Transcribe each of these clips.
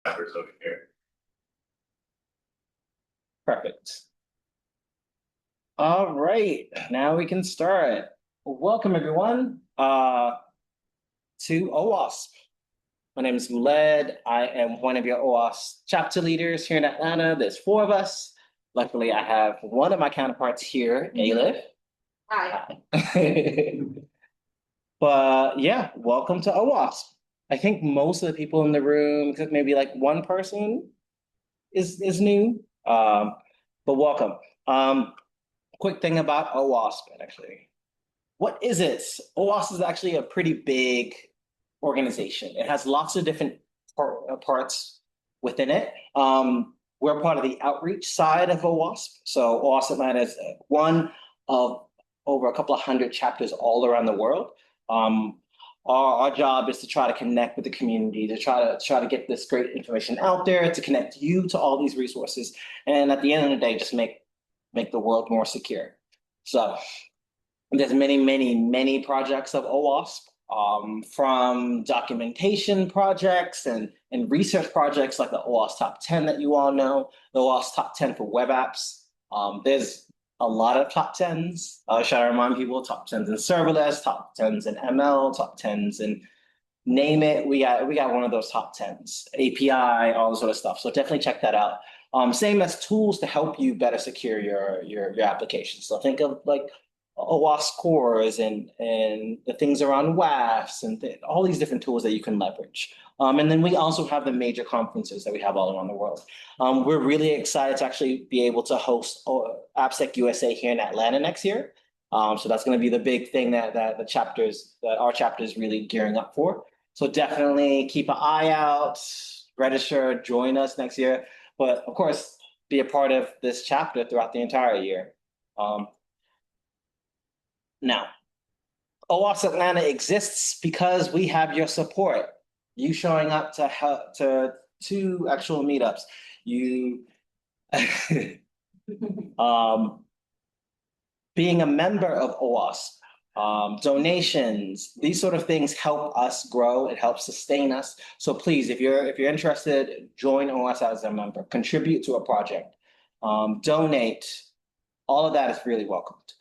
Chapters over here. Perfect. All right, now we can start. Welcome everyone to OWASP. My name is Guled. I am one of your OWASP chapter leaders here in Atlanta. There's 4 of us. Luckily, I have one of my counterparts here, Alif. Hi. But yeah, welcome to OWASP. I think most of the people in the room, except maybe like one person is new. But welcome. Quick thing about OWASP, actually. What is it? OWASP is actually a pretty big organization. It has lots of different parts within it. We're part of the outreach side of OWASP. So OWASP Atlanta is one of over a couple of hundred chapters all around the world. Our job is to try to connect with the community, to try to get this great information out there, to connect you to all these resources, and at the end of the day, just make the world more secure. So there's many projects of OWASP, from documentation projects and research projects like the OWASP Top 10 that you all know, the OWASP Top 10 for web apps. There's a lot of top 10s. Should I remind people, top 10s in serverless, top 10s in ML, top 10s in name it. We got one of those top 10s, API, all this sort of stuff. So definitely check that out. Same as tools to help you better secure your application. So think of like OWASP cores and the things around WAFs and all these different tools that you can leverage. And then we also have the major conferences that we have all around the world. We're really excited to actually be able to host AppSec USA here in Atlanta next year. So that's going to be the big thing that our chapter is really gearing up for. So definitely keep an eye out, register, join us next year. But of course, be a part of this chapter throughout the entire year. Now, OWASP Atlanta exists because we have your support. You showing up to help to 2 actual meetups. You being a member of OWASP, donations, these sort of things help us grow. It helps sustain us. So please, if you're interested, join OWASP as a member, contribute to a project, donate. All of that is really welcomed.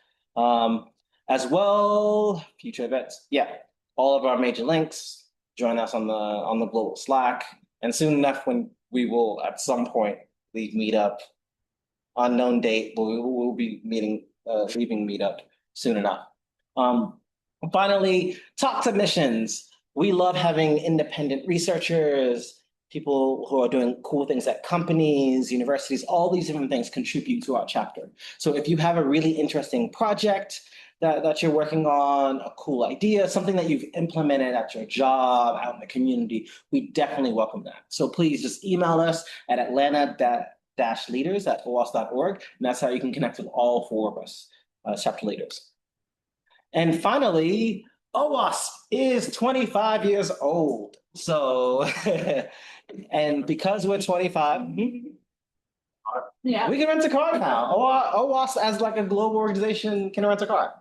As well, future events. Yeah, all of our major links. Join us on the global Slack, and soon enough, when we will at some point leave Meetup, unknown date, but we'll be leaving Meetup soon enough. Finally, talk submissions. We love having independent researchers, people who are doing cool things at companies, universities, all these different things contribute to our chapter. So if you have a really interesting project that you're working on, a cool idea, something that you've implemented at your job, out in the community, we definitely welcome that. So please just email us at atlanta-leaders@owasp.org, and that's how you can connect with all 4 of us, chapter leaders. And finally, OWASP is 25 years old. So, and because we're 25, Yeah. we can rent a car now. OWASP as like a global organization can rent a car.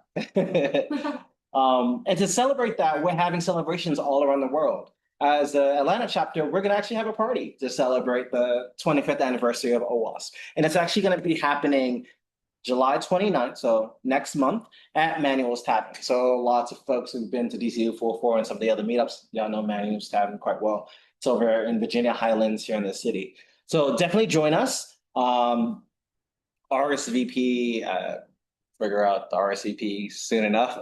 And to celebrate that, we're having celebrations all around the world. As the Atlanta chapter, we're going to actually have a party to celebrate the 25th anniversary of OWASP. And it's actually going to be happening July 29th, so next month, at Manuel's Tavern. So lots of folks who've been to DC 404 and some of the other meetups, y'all know Manuel's Tavern quite well. It's over in Virginia Highlands here in the city. So definitely join us. RSVP, figure out the RSVP soon enough.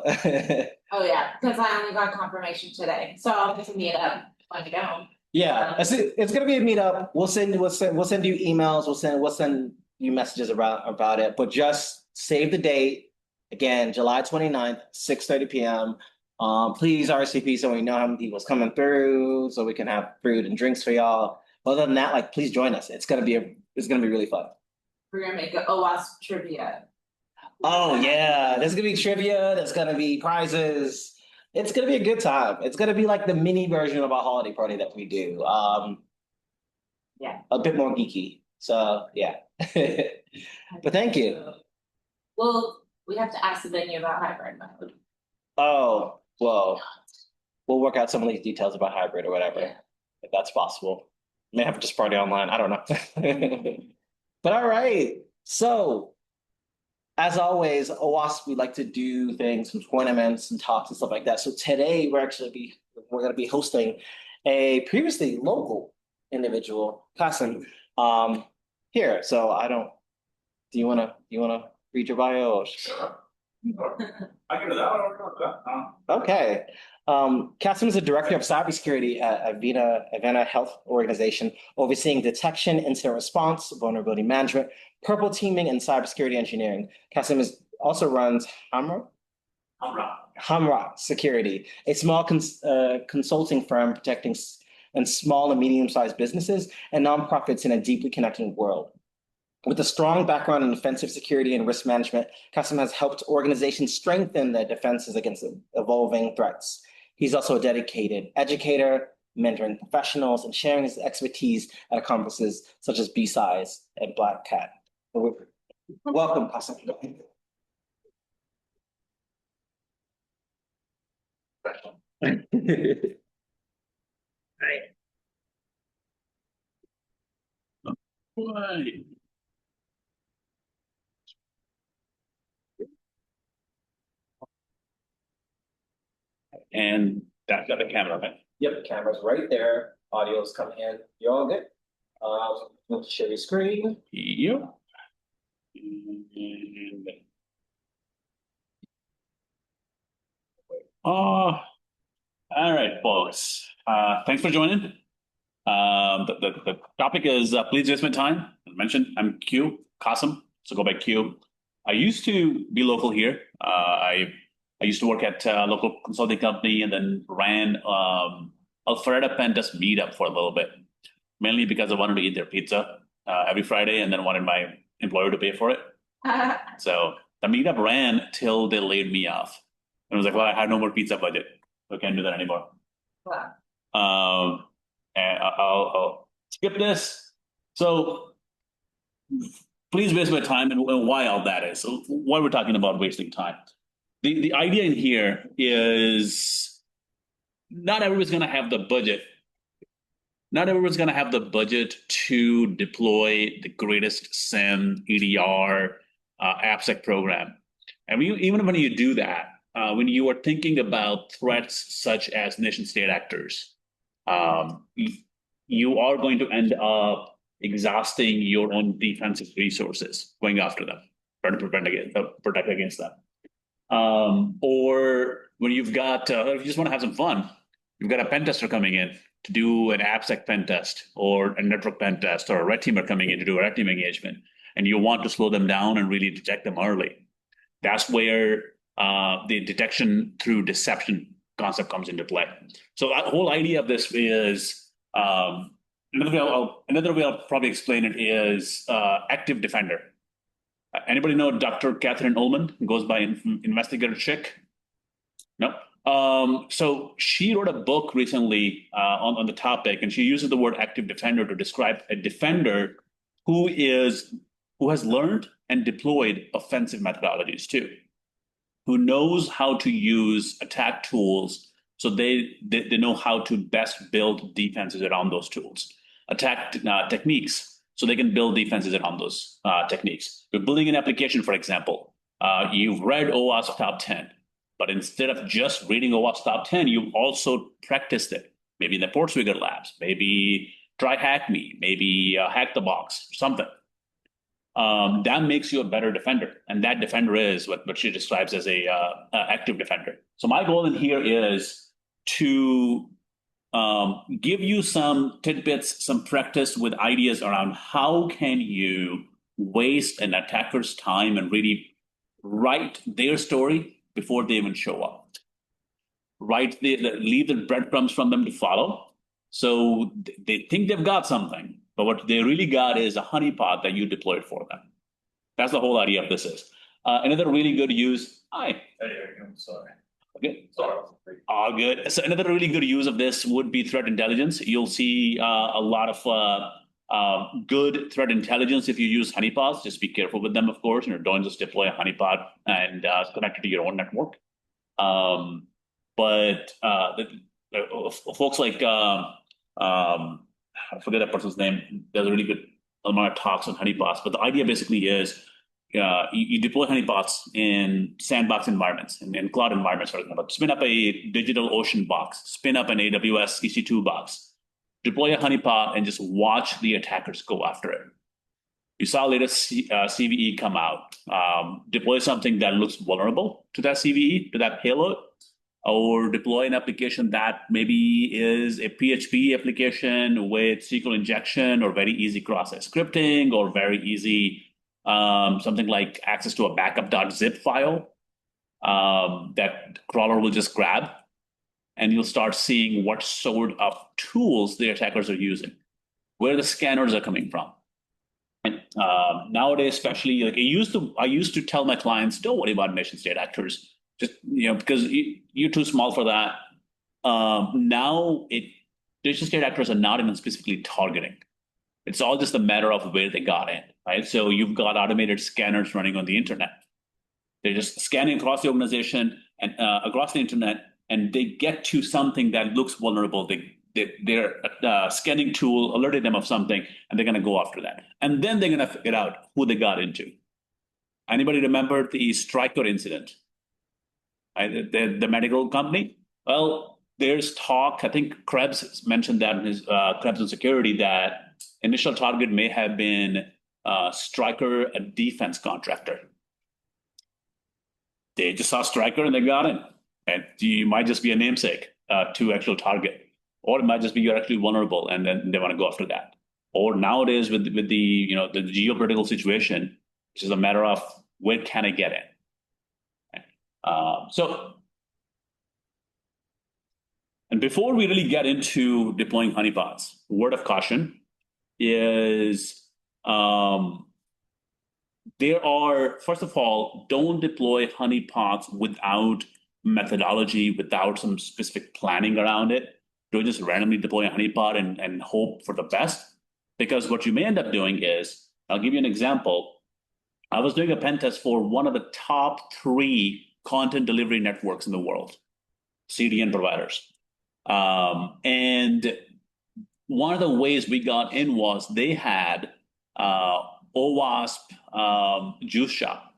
Oh yeah, because I only got confirmation today, so I'll just meet up when I go. Yeah, it's gonna be a meetup. We'll send you emails. We'll send you messages about it. But just save the date. Again, July 29th, 6:30 p.m. Please RSVP so we know how many people's coming through, so we can have food and drinks for y'all. Other than that, like, please join us. It's gonna be really fun. We're gonna make an OWASP trivia. Oh yeah, there's gonna be trivia. There's gonna be prizes. It's gonna be a good time. It's gonna be like the mini version of our holiday party that we do. Yeah. A bit more geeky. So yeah. But thank you. Well, we have to ask the venue about hybrid mode. Oh, well, we'll work out some of these details about hybrid or whatever, Yeah. if that's possible. May have just party online. I don't know. But all right. So as always, OWASP, we like to do things with tournaments and talks and stuff like that. So today we're going to be hosting a previously local individual, Qasim, here. So I don't. Do you want to read your bio? I can do that. Okay. Qasim is the director of cybersecurity at Avena Health Organization, overseeing detection, incident response, vulnerability management, purple teaming, and cybersecurity engineering. Qasim also runs Hamra Security, a small consulting firm protecting and small and medium-sized businesses and nonprofits in a deeply connected world. With a strong background in offensive security and risk management, Qasim has helped organizations strengthen their defenses against evolving threats. He's also a dedicated educator, mentoring professionals, and sharing his expertise at conferences such as B-Size and Black Cat. Welcome, Qasim. Right. And that's got the camera, right? Yep, camera's right there. Audio's coming in. You all good? Let's share your screen. Yep. And, all right, folks. Thanks for joining. The topic is please invest my time. As mentioned, I'm Qasim, so go by Q. I used to be local here. I used to work at a local consulting company and then ran Alpharetta Pen Test meetup for a little bit, mainly because I wanted to eat their pizza every Friday and then wanted my employer to pay for it. So the meetup ran till they laid me off. And I was like, well, I had no more pizza budget. So I can't do that anymore. Wow. And I'll skip this. So please waste my time and why all that is. So why we're talking about wasting time. The idea in here is not everyone's going to have the budget. Not everyone's going to have the budget to deploy the greatest SIEM, EDR, AppSec program. And even when you do that, when you are thinking about threats such as nation-state actors, you are going to end up exhausting your own defensive resources going after them, trying to protect against them. Or when you've got, if you just want to have some fun, you've got a pen tester coming in to do an AppSec pen test or a network pen test, or a red teamer coming in to do a red team engagement, and you want to slow them down and really detect them early. That's where the detection through deception concept comes into play. So the whole idea of this is, another way I'll probably explain it is active defender. Anybody know Dr. Catherine Ullman, who goes by Investigator Chick? No. So she wrote a book recently on the topic, and she uses the word active defender to describe a defender who has learned and deployed offensive methodologies too, who knows how to use attack tools so they know how to best build defenses around those tools, attack techniques so they can build defenses around those techniques. You're building an application, for example. You've read OWASP Top 10, but instead of just reading OWASP Top 10, you've also practiced it. Maybe in the Portswigger labs, maybe try Hack Me, maybe Hack the Box, something. That makes you a better defender. And that defender is what she describes as a active defender. So my goal in here is to give you some tidbits, some practice with ideas around how can you waste an attacker's time and really write their story before they even show up. Leave the breadcrumbs from them to follow. So they think they've got something, but what they really got is a honeypot that you deployed for them. That's the whole idea of this is. Another really good use. Hi. I'm sorry. Okay. All good. So another really good use of this would be threat intelligence. You'll see a lot of good threat intelligence if you use honeypots. Just be careful with them, of course. Don't just deploy a honeypot and connect it to your own network. But folks like I forget that person's name. There's a really good amount of talks on honeypots, but the idea basically is you deploy honeypots in sandbox environments and in cloud environments, for example. Spin up a digital ocean box, spin up an AWS EC2 box, deploy a honeypot, and just watch the attackers go after it. You saw latest CVE come out. Deploy something that looks vulnerable to that CVE, to that payload, or deploy an application that maybe is a PHP application with SQL injection or very easy cross-site scripting or very easy something like access to a backup.zip file that crawler will just grab, and you'll start seeing what sort of tools the attackers are using, where the scanners are coming from. And nowadays, especially, like I used to tell my clients, don't worry about nation state actors, just because you're too small for that. Now nation state actors are not even specifically targeting. It's all just a matter of where they got in, right? So you've got automated scanners running on the internet. They're just scanning across the organization and across the internet, and they get to something that looks vulnerable. Their scanning tool alerted them of something, and they're going to go after that. And then they're going to figure out who they got into. Anybody remember the Stryker incident? The medical company? Well, there's talk, I think Krebs mentioned that in his Krebs on Security, that initial target may have been Stryker, a defense contractor. They just saw Stryker and they got in. And you might just be a namesake to actual target. Or it might just be you're actually vulnerable and then they want to go after that. Or nowadays with the the geopolitical situation, which is a matter of where can I get in? And before we really get into deploying honeypots, word of caution is first of all, don't deploy honeypots without methodology, without some specific planning around it. Don't just randomly deploy a honeypot and hope for the best. Because what you may end up doing is, I'll give you an example. I was doing a pen test for one of the top 3 content delivery networks in the world, CDN providers. And one of the ways we got in was they had OWASP juice shop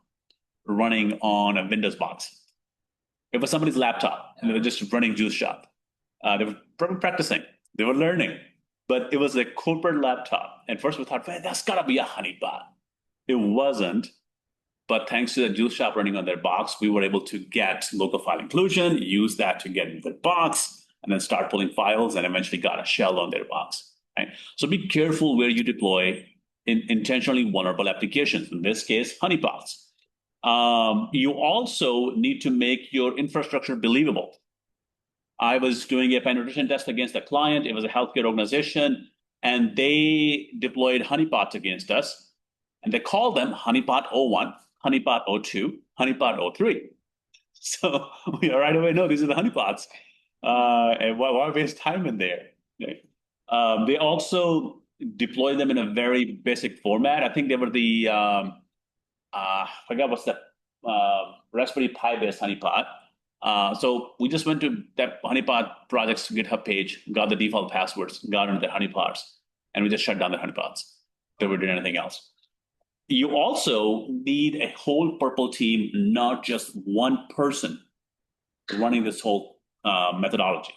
running on a Windows box. It was somebody's laptop, and they were just running juice shop. They were probably practicing, they were learning, but it was a corporate laptop. And first we thought, man, that's gotta be a honeypot. It wasn't, but thanks to the juice shop running on their box, we were able to get local file inclusion, use that to get into the box, and then start pulling files, and eventually got a shell on their box. Right? So be careful where you deploy intentionally vulnerable applications, in this case, honeypots. You also need to make your infrastructure believable. I was doing a penetration test against a client. It was a healthcare organization, and they deployed honeypots against us. And they called them honeypot 01, honeypot 02, honeypot 03. So we right away know these are the honeypots. And why waste time in there? They also deployed them in a very basic format. I think they were the, I forgot what's the Raspberry Pi based honeypot. So we just went to that honeypot project's GitHub page, got the default passwords, got into the honeypots, and we just shut down the honeypots. Never did anything else. You also need a whole purple team, not just one person running this whole methodology.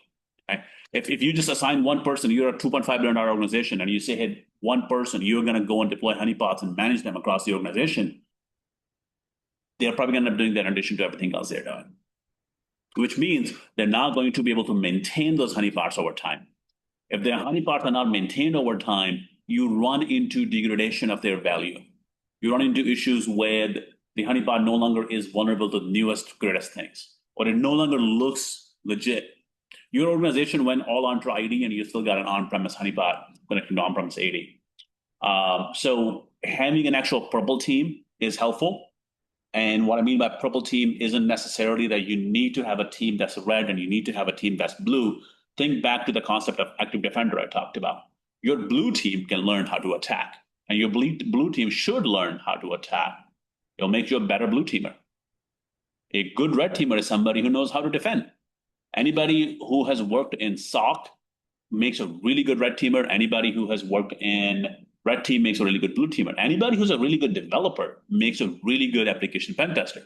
Right? If you just assign one person, you're a $2.5 billion organization, and you say, hey, one person, you're going to go and deploy honeypots and manage them across the organization, they're probably going to end up doing that in addition to everything else they're doing. Which means they're not going to be able to maintain those honeypots over time. If their honeypots are not maintained over time, you run into degradation of their value. You run into issues where the honeypot no longer is vulnerable to the newest, greatest things, or it no longer looks legit. Your organization went all on to ID, and you still got an on-premise honeypot connected to on-premise AD. So having an actual purple team is helpful. And what I mean by purple team isn't necessarily that you need to have a team that's red and you need to have a team that's blue. Think back to the concept of active defender I talked about. Your blue team can learn how to attack, and your blue team should learn how to attack. It'll make you a better blue teamer. A good red teamer is somebody who knows how to defend. Anybody who has worked in SOC makes a really good red teamer. Anybody who has worked in red team makes a really good blue teamer. Anybody who's a really good developer makes a really good application pen tester,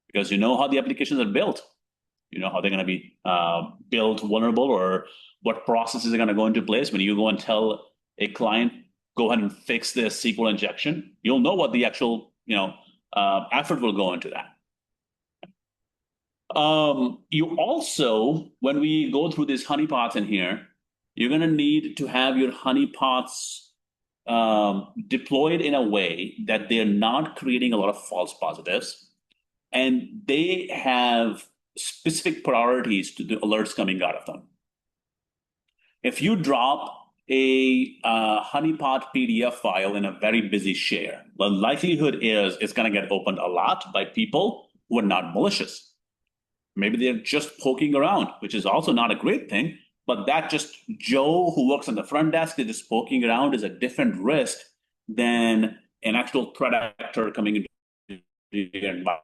because you know how the applications are built. You know how they're going to be built vulnerable, or what processes are going to go into place. When you go and tell a client, go ahead and fix this SQL injection, you'll know what the actual effort will go into that. You also, when we go through these honeypots in here, you're going to need to have your honeypots deployed in a way that they're not creating a lot of false positives, and they have specific priorities to the alerts coming out of them. If you drop a honeypot PDF file in a very busy share, the likelihood is it's going to get opened a lot by people who are not malicious. Maybe they're just poking around, which is also not a great thing, but that just Joe who works on the front desk is just poking around is a different risk than an actual threat actor coming into the environment.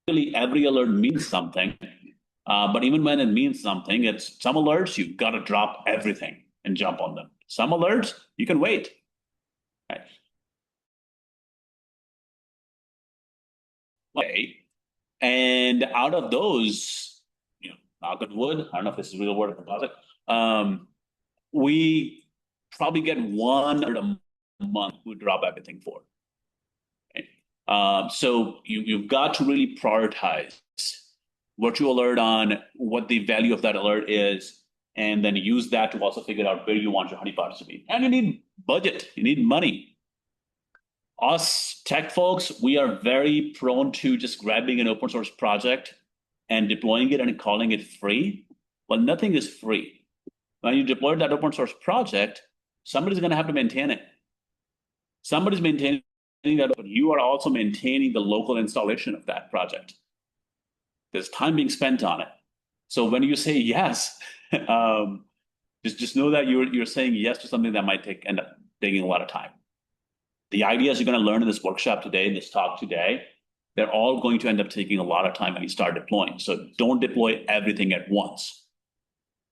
Really, every alert means something, but even when it means something, it's some alerts you've got to drop everything and jump on them. Some alerts you can wait. Right? Okay. And out of those, knock on wood, I don't know if this is a real word or composite, we probably get one alert a month we drop everything for. So you've got to really prioritize what you alert on, what the value of that alert is, and then use that to also figure out where you want your honeypots to be. And you need budget, you need money. Us tech folks, we are very prone to just grabbing an open source project and deploying it and calling it free. Well, nothing is free. When you deploy that open source project, somebody's going to have to maintain it. Somebody's maintaining that, but you are also maintaining the local installation of that project. There's time being spent on it. So when you say yes, just know that you're saying yes to something that might end up taking a lot of time. The ideas you're going to learn in this workshop today, in this talk today, they're all going to end up taking a lot of time when you start deploying. So don't deploy everything at once.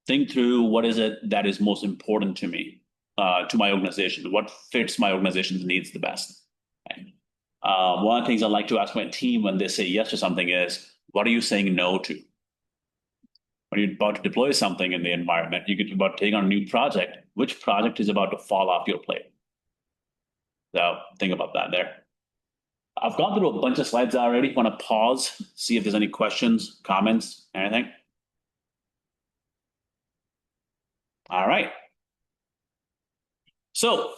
Think through what is it that is most important to me, to my organization, what fits my organization's needs the best. One of the things I like to ask my team when they say yes to something is, what are you saying no to? When you're about to deploy something in the environment, you get about taking on a new project, which project is about to fall off your plate? So think about that there. I've gone through a bunch of slides already. Want to pause, see if there's any questions, comments, anything? All right. So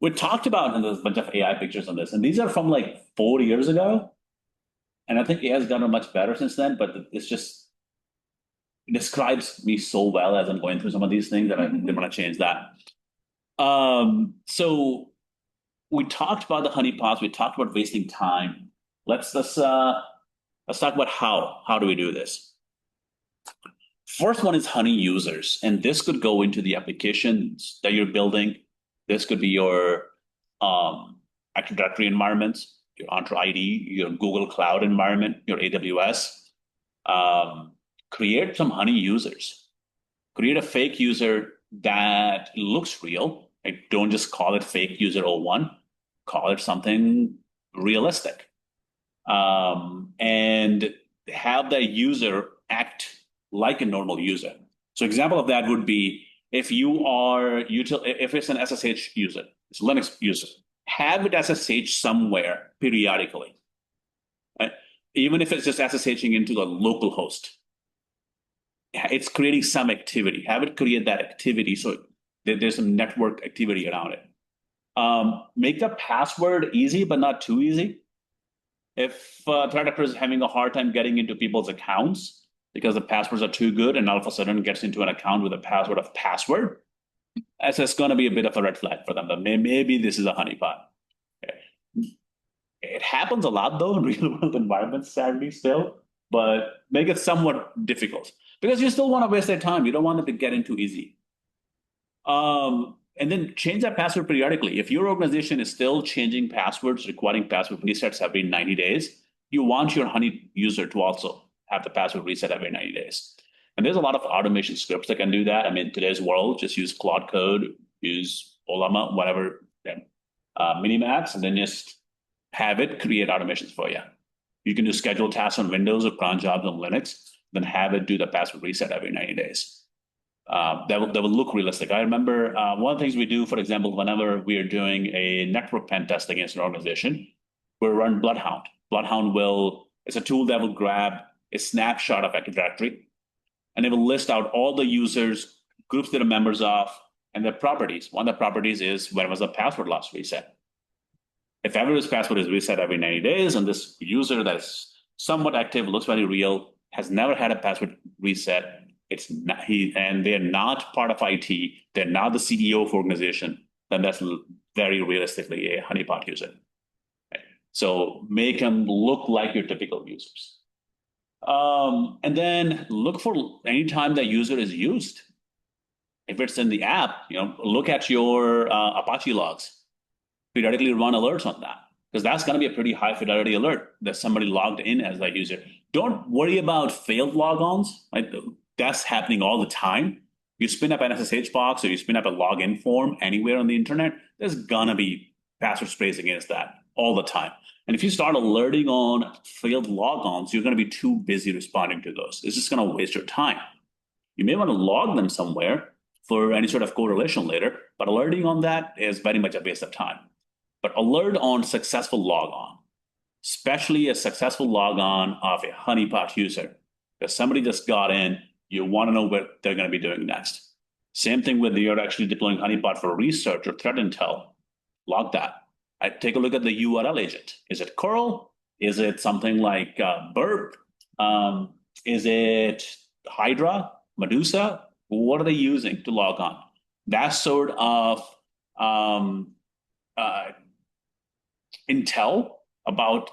we talked about, and there's a bunch of AI pictures on this, and these are from like 4 years ago. And I think AI has gotten much better since then, but it's just, it describes me so well as I'm going through some of these things that I didn't want to change that. So we talked about the honeypots, we talked about wasting time. Let's talk about how do we do this? First one is honey users, and this could go into the applications that you're building. This could be your Active Directory environments, your Entra ID, your Google Cloud environment, your AWS. Create some honey users. Create a fake user that looks real. Like, don't just call it fake user 01. Call it something realistic. And have that user act like a normal user. So example of that would be if you are if it's an SSH user, it's a Linux user, have it SSH somewhere periodically. Right? Even if it's just SSHing into the local host. It's creating some activity. Have it create that activity so there's some network activity around it. Make the password easy, but not too easy. If a threat actor is having a hard time getting into people's accounts because the passwords are too good and all of a sudden gets into an account with a password of password, that's going to be a bit of a red flag for them. But maybe this is a honeypot. Okay. It happens a lot though in real world environments, sadly still, but make it somewhat difficult because you still want to waste their time. You don't want them to get in too easy. And then change that password periodically. If your organization is still changing passwords, requiring password resets every 90 days, you want your Honey user to also have the password reset every 90 days. And there's a lot of automation scripts that can do that. I mean, in today's world, just use Claude Code, use Olama, whatever, Minimax, and then just have it create automations for you. You can do scheduled tasks on Windows or cron jobs on Linux, then have it do the password reset every 90 days. That will look realistic. I remember one of the things we do, for example, whenever we are doing a network pen test against an organization, we'll run Bloodhound. Bloodhound is a tool that will grab a snapshot of Active Directory, and it will list out all the users, groups that are members of, and their properties. One of the properties is when was the password last reset. If ever this password is reset every 90 days, and this user that is somewhat active, looks very real, has never had a password reset, and they're not part of IT, they're not the CEO of organization, then that's very realistically a honeypot user. Okay. So make them look like your typical users. And then look for any time that user is used. If it's in the app, look at your Apache logs. Periodically run alerts on that, because that's going to be a pretty high fidelity alert that somebody logged in as that user. Don't worry about failed logons. Right? That's happening all the time. You spin up an SSH box or you spin up a login form anywhere on the internet, there's going to be password sprays against that all the time. And if you start alerting on failed logons, you're going to be too busy responding to those. It's just going to waste your time. You may want to log them somewhere for any sort of correlation later, but alerting on that is very much a waste of time. But alert on successful logon, especially a successful logon of a honeypot user. If somebody just got in, you want to know what they're going to be doing next. Same thing with you're actually deploying honeypot for research or threat intel. Log that. I take a look at the URL agent. Is it curl? Is it something like burp? Is it Hydra, Medusa? What are they using to log on? That sort of intel about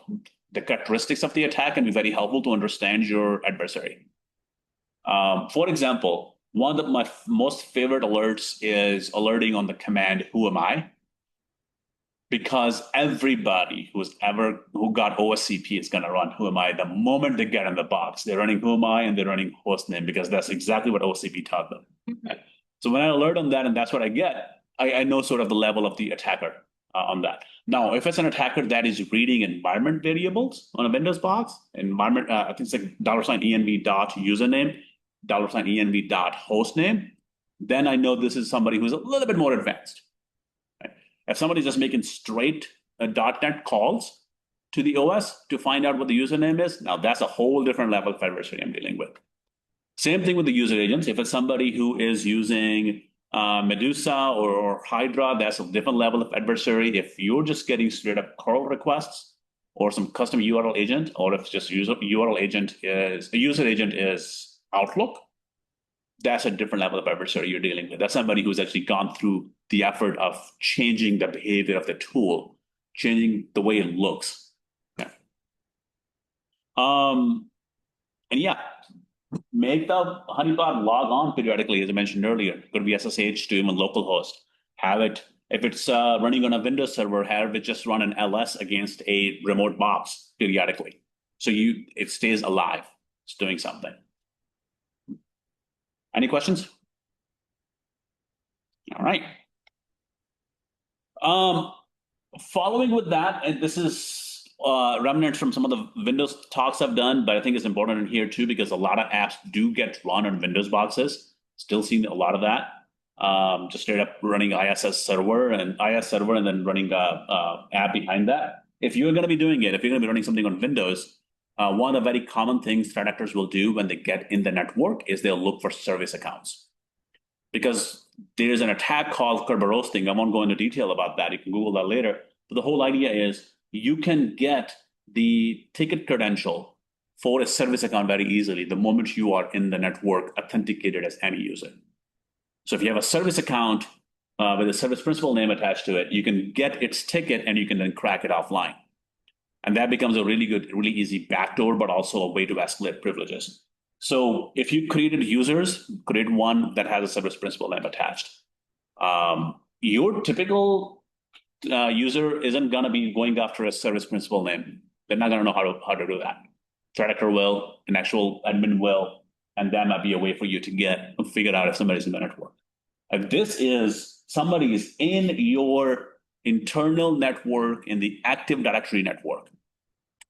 the characteristics of the attack can be very helpful to understand your adversary. For example, one of my most favorite alerts is alerting on the command, who am I? Because everybody who got OSCP is going to run who am I the moment they get in the box. They're running who am I and they're running hostname because that's exactly what OSCP taught them. Mm-hmm. So when I alert on that and that's what I get, I know sort of the level of the attacker on that. Now, if it's an attacker that is reading environment variables on a Windows box, environment, I think it's like $env dot username, $env dot hostname, then I know this is somebody who's a little bit more advanced. Right? If somebody's just making straight .NET calls to the OS to find out what the username is, now that's a whole different level of adversary I'm dealing with. Same thing with the user agents. If it's somebody who is using Medusa or Hydra, that's a different level of adversary. If you're just getting straight up curl requests or some custom URL agent, or if just user agent is Outlook, that's a different level of adversary you're dealing with. That's somebody who's actually gone through the effort of changing the behavior of the tool, changing the way it looks. Okay. And yeah, make the honeypot log on periodically, as I mentioned earlier. Could be SSH to even localhost. Have it, if it's running on a Windows server, have it just run an LS against a remote box periodically. So it stays alive. It's doing something. Any questions? All right. Following with that, and this is remnants from some of the Windows talks I've done, but I think it's important in here too, because a lot of apps do get run on Windows boxes. Still seeing a lot of that. Just straight up running IS server and then running the app behind that. If you're going to be doing it, if you're going to be running something on Windows, one of the very common things threat actors will do when they get in the network is they'll look for service accounts. Because there's an attack called Kerberoasting. I won't go into detail about that. You can Google that later. But the whole idea is you can get the ticket credential for a service account very easily the moment you are in the network authenticated as any user. So if you have a service account with a service principal name attached to it, you can get its ticket and you can then crack it offline. And that becomes a really good, really easy backdoor, but also a way to escalate privileges. So if you created users, create one that has a service principal name attached. your typical user isn't going to be going after a service principal name. They're not going to know how to do that. Threat actor will, an actual admin will, and that might be a way for you to figure out if somebody's in the network. If this is somebody is in your internal network in the Active Directory network,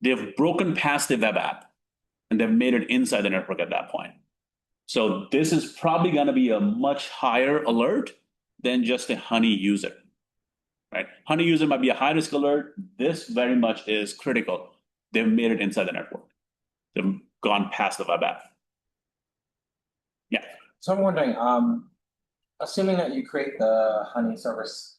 they've broken past the web app and they've made it inside the network at that point. So this is probably going to be a much higher alert than just a honey user, right? Honey user might be a high risk alert. This very much is critical. They've made it inside the network. They've gone past the web app. Yeah. So I'm wondering, assuming that you create the honey service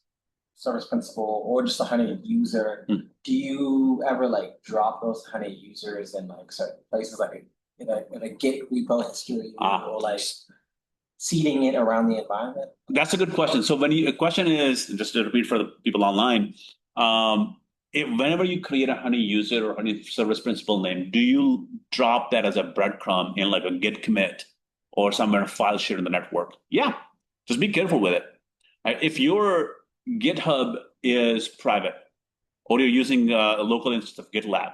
principal or just a honey user, do you ever like drop those honey users in like certain places, like in a Git repo history, or like seeding it around the environment? That's a good question. So the question is, just to repeat for the people online, whenever you create a honey user or honey service principal name, do you drop that as a breadcrumb in like a Git commit or somewhere in a file share in the network? Yeah, just be careful with it. Right? If your GitHub is private or you're using a local instance of GitLab,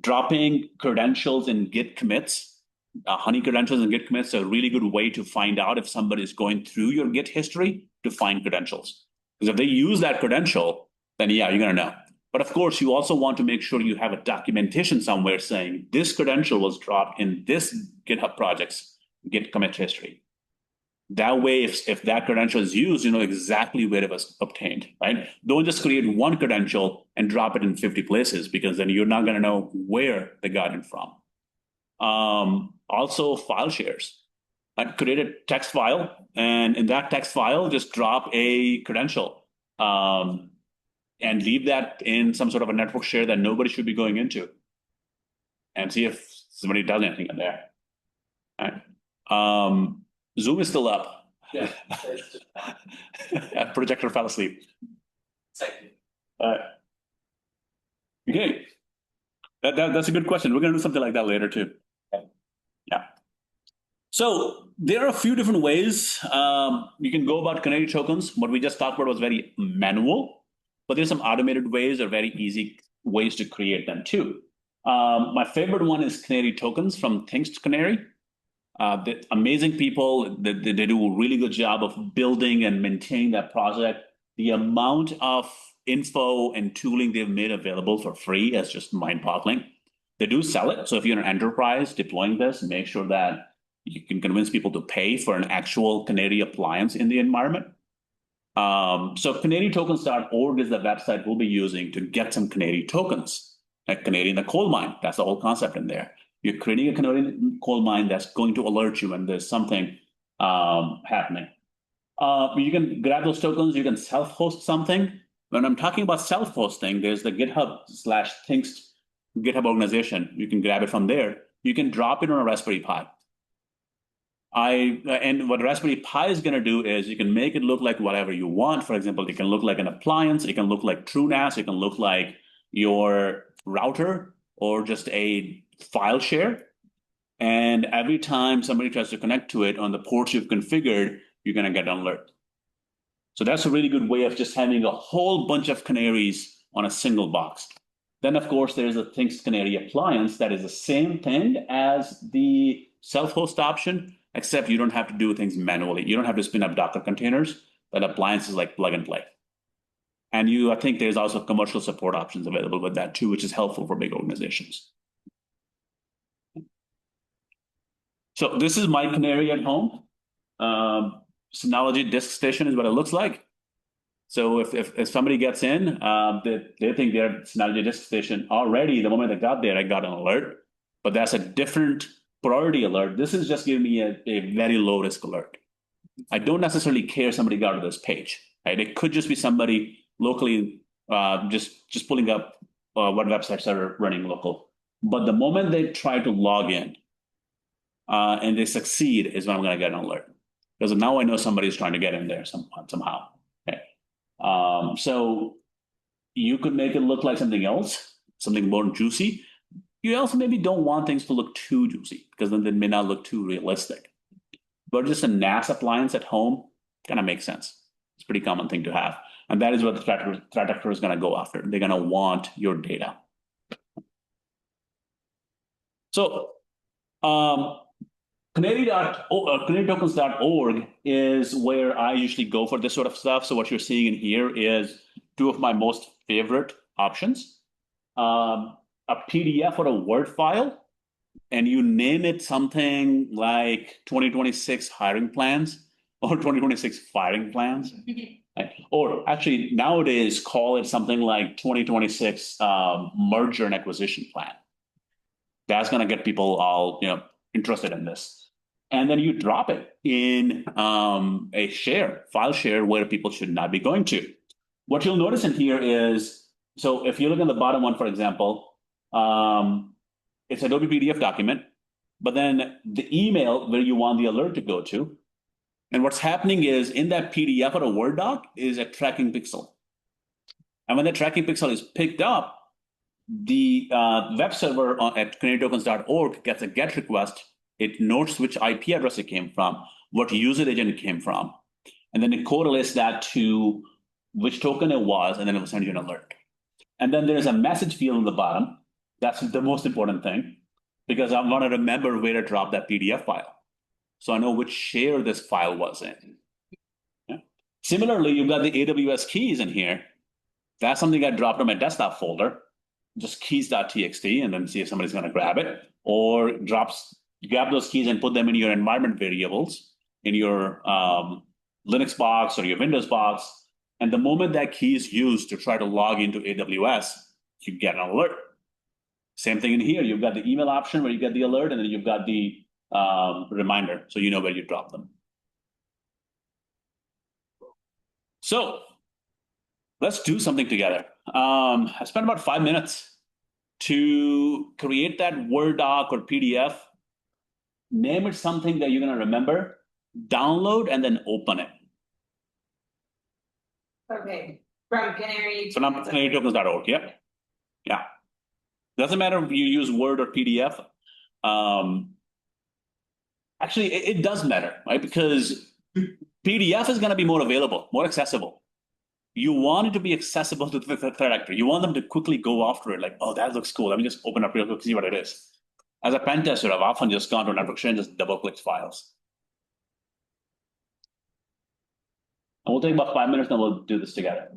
dropping credentials in Git commits, honey credentials in Git commits, is a really good way to find out if somebody is going through your Git history to find credentials. Because if they use that credential, then yeah, you're going to know. But of course, you also want to make sure you have a documentation somewhere saying this credential was dropped in this GitHub project's Git commit history. That way, if that credential is used, you know exactly where it was obtained, right? Don't just create one credential and drop it in 50 places, because then you're not going to know where they got it from. Also, file shares. I'd create a text file, and in that text file, just drop a credential and leave that in some sort of a network share that nobody should be going into, and see if somebody does anything in there. Right? Zoom is still up. Yeah. Projector fell asleep. Okay. That's a good question. We're going to do something like that later too. Yeah. So there are a few different ways you can go about canary tokens. What we just talked about was very manual, but there's some automated ways or very easy ways to create them too. My favorite one is canary tokens from Things to Canary. The amazing people, they do a really good job of building and maintaining that project. The amount of info and tooling they've made available for free is just mind-boggling. They do sell it. So if you're an enterprise deploying this, make sure that you can convince people to pay for an actual Canary appliance in the environment. So canarytokens.org is the website we'll be using to get some Canary tokens, like Canary in the coal mine. That's the whole concept in there. You're creating a canary coal mine that's going to alert you when there's something happening. You can grab those tokens. You can self-host something. When I'm talking about self-hosting, there's the GitHub/Things GitHub organization. You can grab it from there. You can drop it on a Raspberry Pi. And what Raspberry Pi is going to do is you can make it look like whatever you want. For example, it can look like an appliance. It can look like TrueNAS. It can look like your router or just a file share. And every time somebody tries to connect to it on the ports you've configured, you're going to get an alert. So that's a really good way of just having a whole bunch of canaries on a single box. Then, of course, there's a Things Canary appliance that is the same thing as the self-host option, except you don't have to do things manually. You don't have to spin up Docker containers. That appliance is like plug and play. And I think there's also commercial support options available with that too, which is helpful for big organizations. So this is my canary at home. Synology disk station is what it looks like. So if somebody gets in, they think they're Synology disk station already. The moment I got there, I got an alert. But that's a different priority alert. This is just giving me a very low risk alert. I don't necessarily care somebody got to this page. Right? It could just be somebody locally just pulling up what websites are running local. But the moment they try to log in and they succeed is when I'm going to get an alert. Because now I know somebody's trying to get in there somehow. Okay. So you could make it look like something else, something more juicy. You also maybe don't want things to look too juicy because then they may not look too realistic. But just a NAS appliance at home kind of makes sense. a pretty common thing to have. And that is what the threat actor is going to go after. They're going to want your data. So canarytokens.org is where I usually go for this sort of stuff. So what you're seeing in here is two of my most favorite options. A PDF or a Word file, and you name it something like 2026 hiring plans or 2026 firing plans. Right? Or actually nowadays call it something like 2026 merger and acquisition plan. That's going to get people all interested in this. And then you drop it in a file share where people should not be going to. What you'll notice in here is, so if you look at the bottom one, for example, it's Adobe PDF document, but then the email where you want the alert to go to. And what's happening is in that PDF or a Word doc is a tracking pixel. And when the tracking pixel is picked up, the web server at canarytokens.org gets a GET request. It notes which IP address it came from, what user agent it came from, and then it correlates that to which token it was, and then it will send you an alert. And then there's a message field in the bottom. That's the most important thing, because I want to remember where to drop that PDF file. So I know which share this file was in. Yeah. Similarly, you've got the AWS keys in here. That's something I dropped on my desktop folder. Just keys.txt and then see if somebody's going to grab it, or grab those keys and put them in your environment variables in your Linux box or your Windows box. And the moment that key is used to try to log into AWS, you get an alert. Same thing in here. You've got the email option where you get the alert, and then you've got the reminder, so you know where you drop them. So let's do something together. I spent about 5 minutes to create that Word doc or PDF, name it something that you're going to remember, download, and then open it. Okay, from Canary. So now canarytokens.org, yeah. Yeah. Doesn't matter if you use Word or PDF. Actually, it does matter, right? Because PDF is going to be more available, more accessible. You want it to be accessible to the threat actor. You want them to quickly go after it, like, oh, that looks cool. Let me just open up real quick, see what it is. As a pen tester, I've often just gone to a network share and just double-clicked files. And we'll take about 5 minutes, and we'll do this together.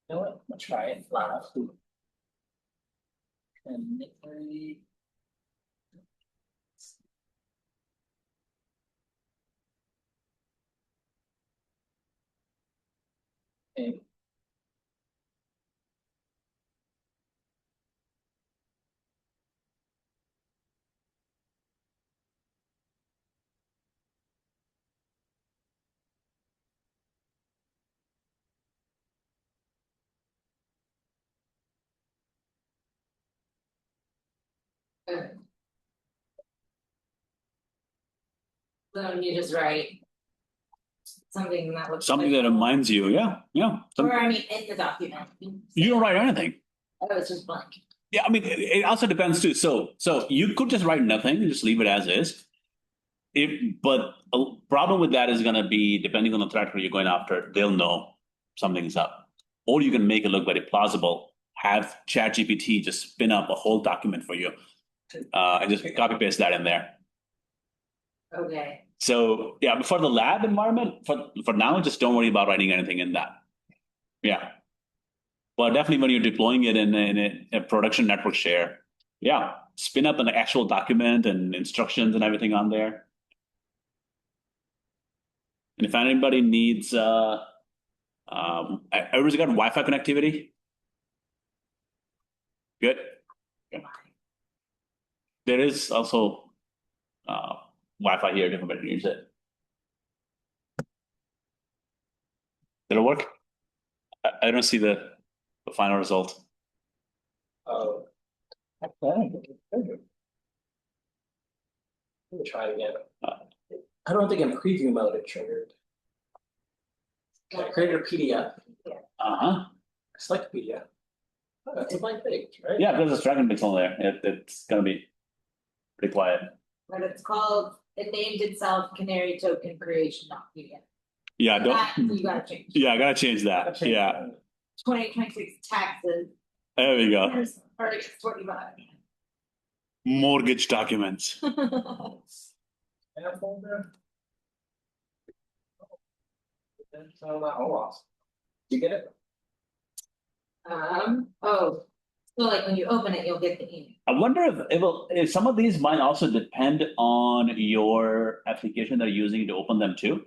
You know what? I'm gonna try it live. Canary. Okay. Then you just write something that looks Something like, that reminds you, yeah. or I mean, in the document. You don't write anything. Oh, it's just blank. Yeah, I mean, it also depends too. So you could just write nothing and just leave it as is. But a problem with that is going to be, depending on the threat you're going after, they'll know something's up. Or you can make it look very plausible. Have ChatGPT just spin up a whole document for you, and just copy paste that in there. Okay. So yeah, but for the lab environment, for now, just don't worry about writing anything in that. Yeah. But definitely when you're deploying it in a production network share, yeah, spin up an actual document and instructions and everything on there. And if anybody needs, everybody's got Wi-Fi connectivity? Good. Yeah. There is also Wi-Fi here if everybody needs it. Did it work? I don't see the final result. Oh. Okay. Let me try it again. I don't think in preview mode it triggered. I created a PDF. Uh-huh. Select PDF. It's a blank page, right? Yeah, because it's tracking pixel there. It's gonna be pretty quiet. But it's called, it named itself Canary Token Creation PDF. Yeah, That don't. you gotta change. Yeah, I gotta change that. Yeah, 2026 taxes. there we go. There's Article 25. Mortgage documents. And a folder. It's on that OWASP. You get it? Oh, so like when you open it, you'll get the email. I wonder if some of these might also depend on your application that you're using to open them too.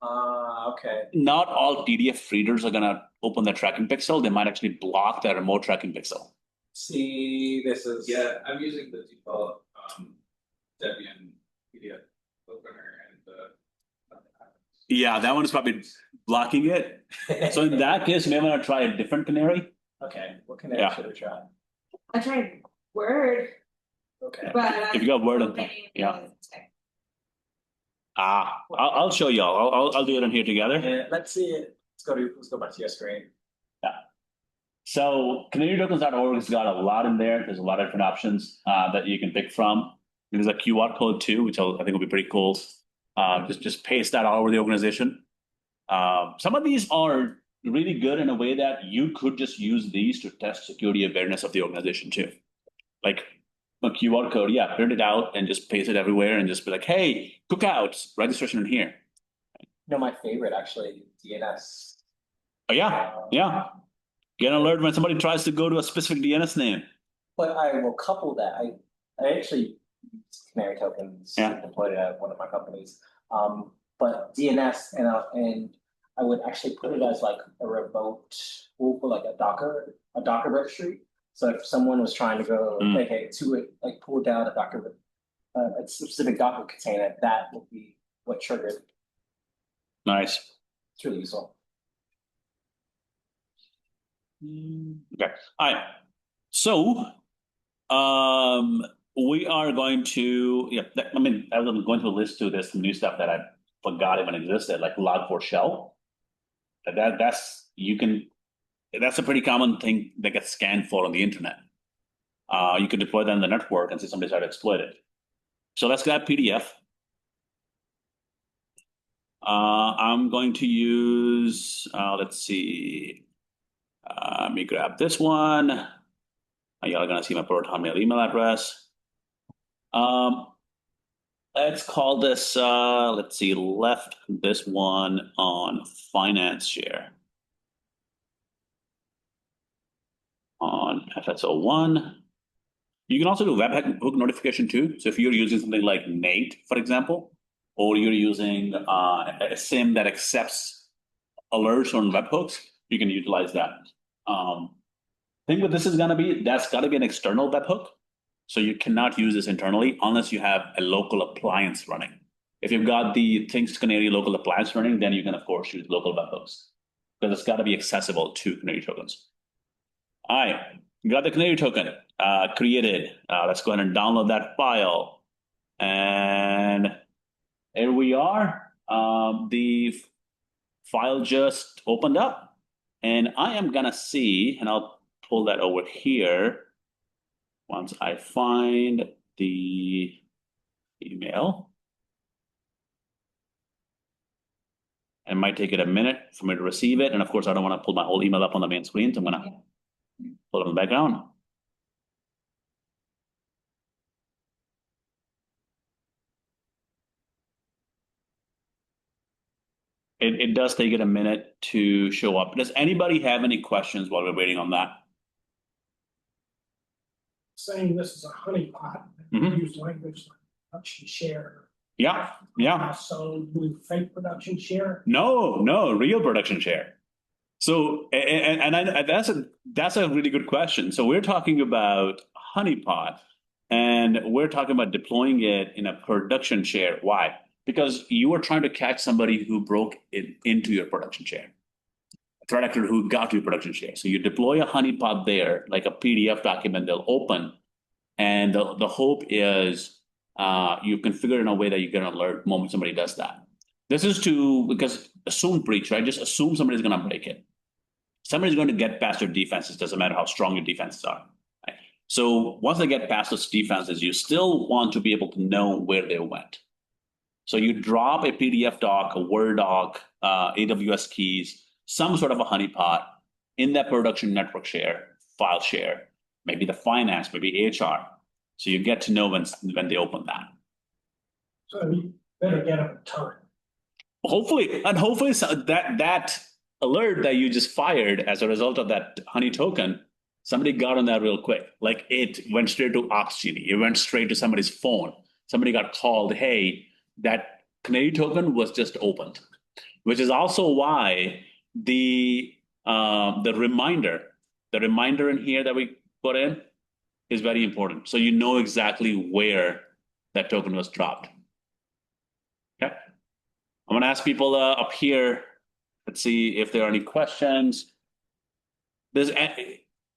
Okay. Not all PDF readers are gonna open the tracking pixel. They might actually block the remote tracking pixel. See, this is. Yeah, I'm using the default Debian PDF opener and Yeah, that one is probably blocking it. So in that case, you may want to try a different canary. Okay, what canary Yeah. should we try? I tried Word, Okay. but. If you got Word on- opening yeah. is text. I'll show y'all. I'll do it in here together. Yeah, let's see it. Let's go back to your screen. So canarytokens.org has got a lot in there. There's a lot of different options that you can pick from. There's a QR code too, which I think will be pretty cool. Just paste that all over the organization. Some of these are really good in a way that you could just use these to test security awareness of the organization too. Like a QR code, yeah, print it out and just paste it everywhere and just be like, hey, cookouts, registration in here. No, my favorite actually, DNS. Oh yeah. Get an alert when somebody tries to go to a specific DNS name. But I will couple that. I actually used Canary tokens Yeah. deployed it at one of my companies. But DNS and I would actually put it as like a remote tool for like a Docker registry. So if someone was trying to go to it, like pull down a specific Docker container, that would be what triggered. Nice. It's really useful. Okay. All right. So, we are going to, I mean, I was going to list to this new stuff that I forgot even existed, like log4shell. That's a pretty common thing that gets scanned for on the internet. You could deploy that in the network and see somebody try to exploit it. So let's grab PDF. I'm going to use, let's see. Let me grab this one. Y'all are gonna see my Proton Mail email address. Let's call this, let's see, left this one on finance share. On FSO1. You can also do webhook notification too. So if you're using something like Nate, for example, or you're using a SIM that accepts alerts on webhooks, you can utilize that. Thing with this is gonna be, that's gotta be an external webhook. So you cannot use this internally unless you have a local appliance running. If you've got the Things Canary local appliance running, then you can of course use local webhooks because it's gotta be accessible to Canary tokens. All right, you got the Canary token created. Let's go ahead and download that file. And here we are. The file just opened up. And I am gonna see, and I'll pull that over here once I find the email. It might take it a minute for me to receive it. And of course, I don't want to pull my whole email up on the main screen. So I'm gonna pull it in the background. It does take it a minute to show up. Does anybody have any questions while we're waiting on that? Saying this is a honeypot, Mhm. use language like production share. Yeah. So do we fake production share? No, real production share. So, that's a really good question. So we're talking about honeypot, and we're talking about deploying it in a production share. Why? Because you were trying to catch somebody who broke it into your production share. A threat actor who got to your production share. So you deploy a honeypot there, like a PDF document they'll open. And the hope is you configure it in a way that you get an alert the moment somebody does that. This is because assume breach, right? Just assume somebody's gonna break it. somebody's going to get past your defenses, doesn't matter how strong your defenses are. Right? So once they get past those defenses, you still want to be able to know where they went. So you drop a PDF doc, a Word doc, AWS keys, some sort of a honeypot in that production network share, file share, maybe the finance, maybe HR. So you get to know when they open that. So you better get up in time. Hopefully, and hopefully that alert that you just fired as a result of that honey token, somebody got on that real quick. Like it went straight to Oxgenie. It went straight to somebody's phone. Somebody got called, hey, that canary token was just opened, which is also why the reminder in here that we put in is very important. So you know exactly where that token was dropped. Okay. I'm gonna ask people up here. Let's see if there are any questions. There's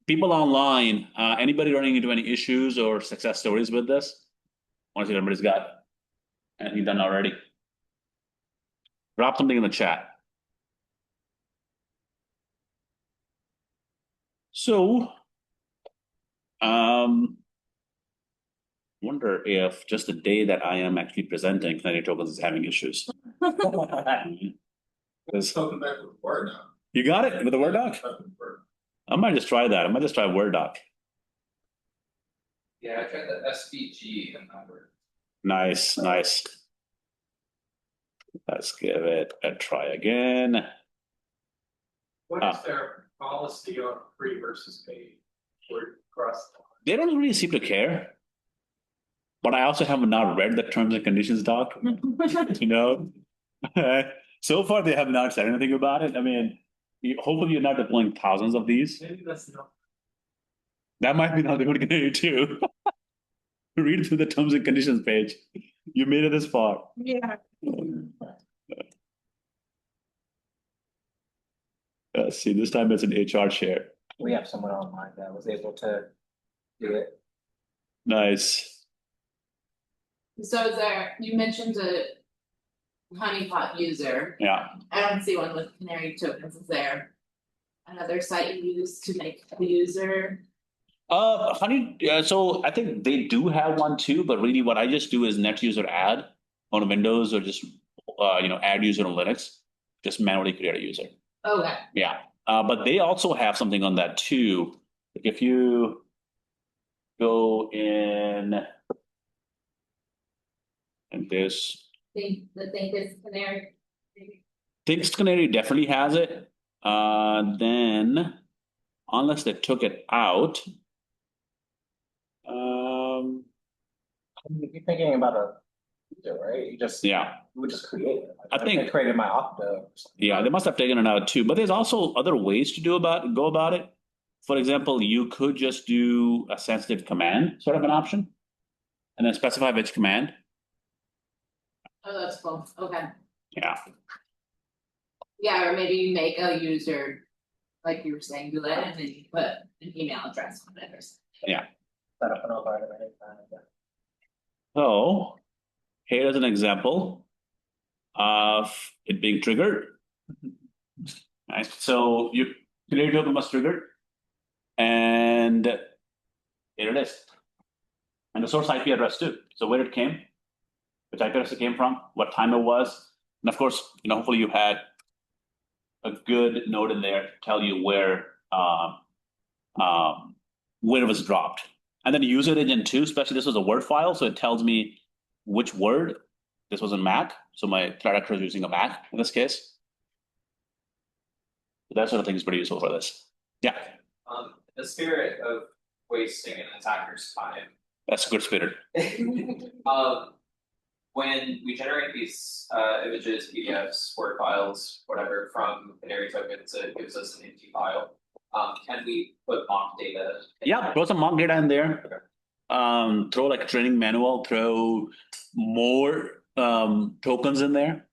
people online. Anybody running into any issues or success stories with this? I want to see if everybody's got anything done already. Drop something in the chat. So, wonder if just the day that I am actually presenting Canary Tokens is having issues. Talking back with Word now. You got it with the Word doc? I might just try that. I might just try Word doc. Yeah, I tried the SVG and that worked. Nice, nice. Let's give it a try again. What is their policy on free versus paid for cross? They don't really seem to care. But I also have not read the terms and conditions doc. You know, so far they have not said anything about it. I mean, hopefully you're not deploying thousands of these. Maybe that's not. That might be not the good canary too. Read through the terms and conditions page. You made it this far. Yeah. Let's see, this time it's an HR share. We have someone online that was able to do it. Nice. So is there, you mentioned a honeypot user. Yeah. I don't see one with canary tokens. Is there another site you use to make the user? So I think they do have one too, but really what I just do is net user add on Windows or just add user on Linux, just manually create a user. Okay. Yeah. But they also have something on that too. Like if you go in and this Think is canary. Thinks Canary definitely has it. Then unless they took it out. You're thinking about a user, right? You would just create it. I think I created my Okta. Yeah, they must have taken it out too. But there's also other ways to go about it. For example, you could just do a sensitive command, sort of an option, and then specify which command. Oh, that's cool. Okay. Yeah. Yeah, or maybe you make a user, like you were saying, do that, and then you put an email address on it or something. Yeah. Set up an alert at any time. So here's an example of it being triggered. Right. So you Canary token was triggered, and here it is. And the source IP address too. So where it came, which IP address it came from, what time it was, and of course, hopefully you had a good note in there to tell you where it was dropped. And then user agent too, especially this was a Word file, so it tells me which word. This was in Mac, so my threat actor is using a Mac in this case. So that sort of thing is pretty useful for this. Yeah. The spirit of wasting an attacker's time. That's a good spirit. When we generate these images, PDFs, Word files, whatever from Canary tokens, it gives us an empty file. Can we put mock data? Yeah, throw some mock data in there. Okay. Throw like a training manual, throw more tokens in there.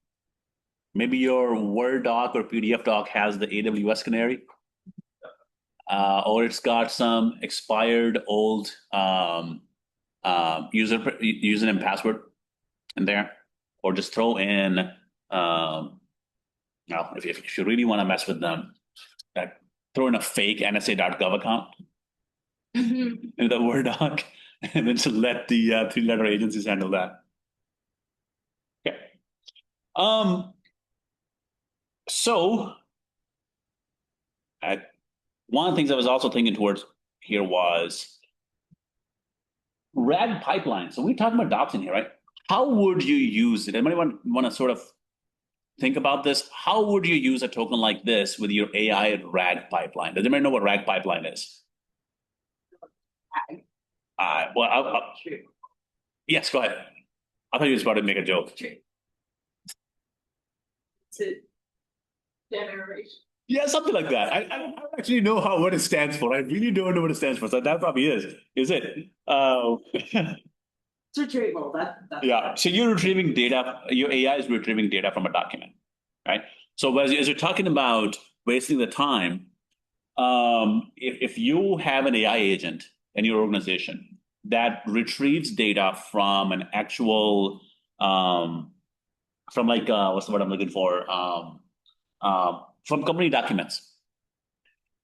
Maybe your Word doc or PDF doc has the AWS Canary. Or it's got some expired old username password in there. Or just throw in, if you really want to mess with them, throw in a fake NSA.gov account Mhm. in the Word doc, and then just let the three-letter agencies handle that. Okay. So one of the things I was also thinking towards here was RAG pipeline. So we're talking about adoption here, right? How would you use it? Anybody want to sort of think about this? How would you use a token like this with your AI RAG pipeline? Does anybody know what RAG pipeline is? Yes, go ahead. I thought you were about to make a joke. To generation. Yeah, something like that. I don't actually know what it stands for. I really don't know what it stands for. So that probably is. Is it? It's retrieval. That's Yeah. So you're retrieving data. Your AI is retrieving data from a document, right? So as you're talking about wasting the time, if you have an AI agent in your organization that retrieves data from an actual, from like what's the word I'm looking for? From company documents.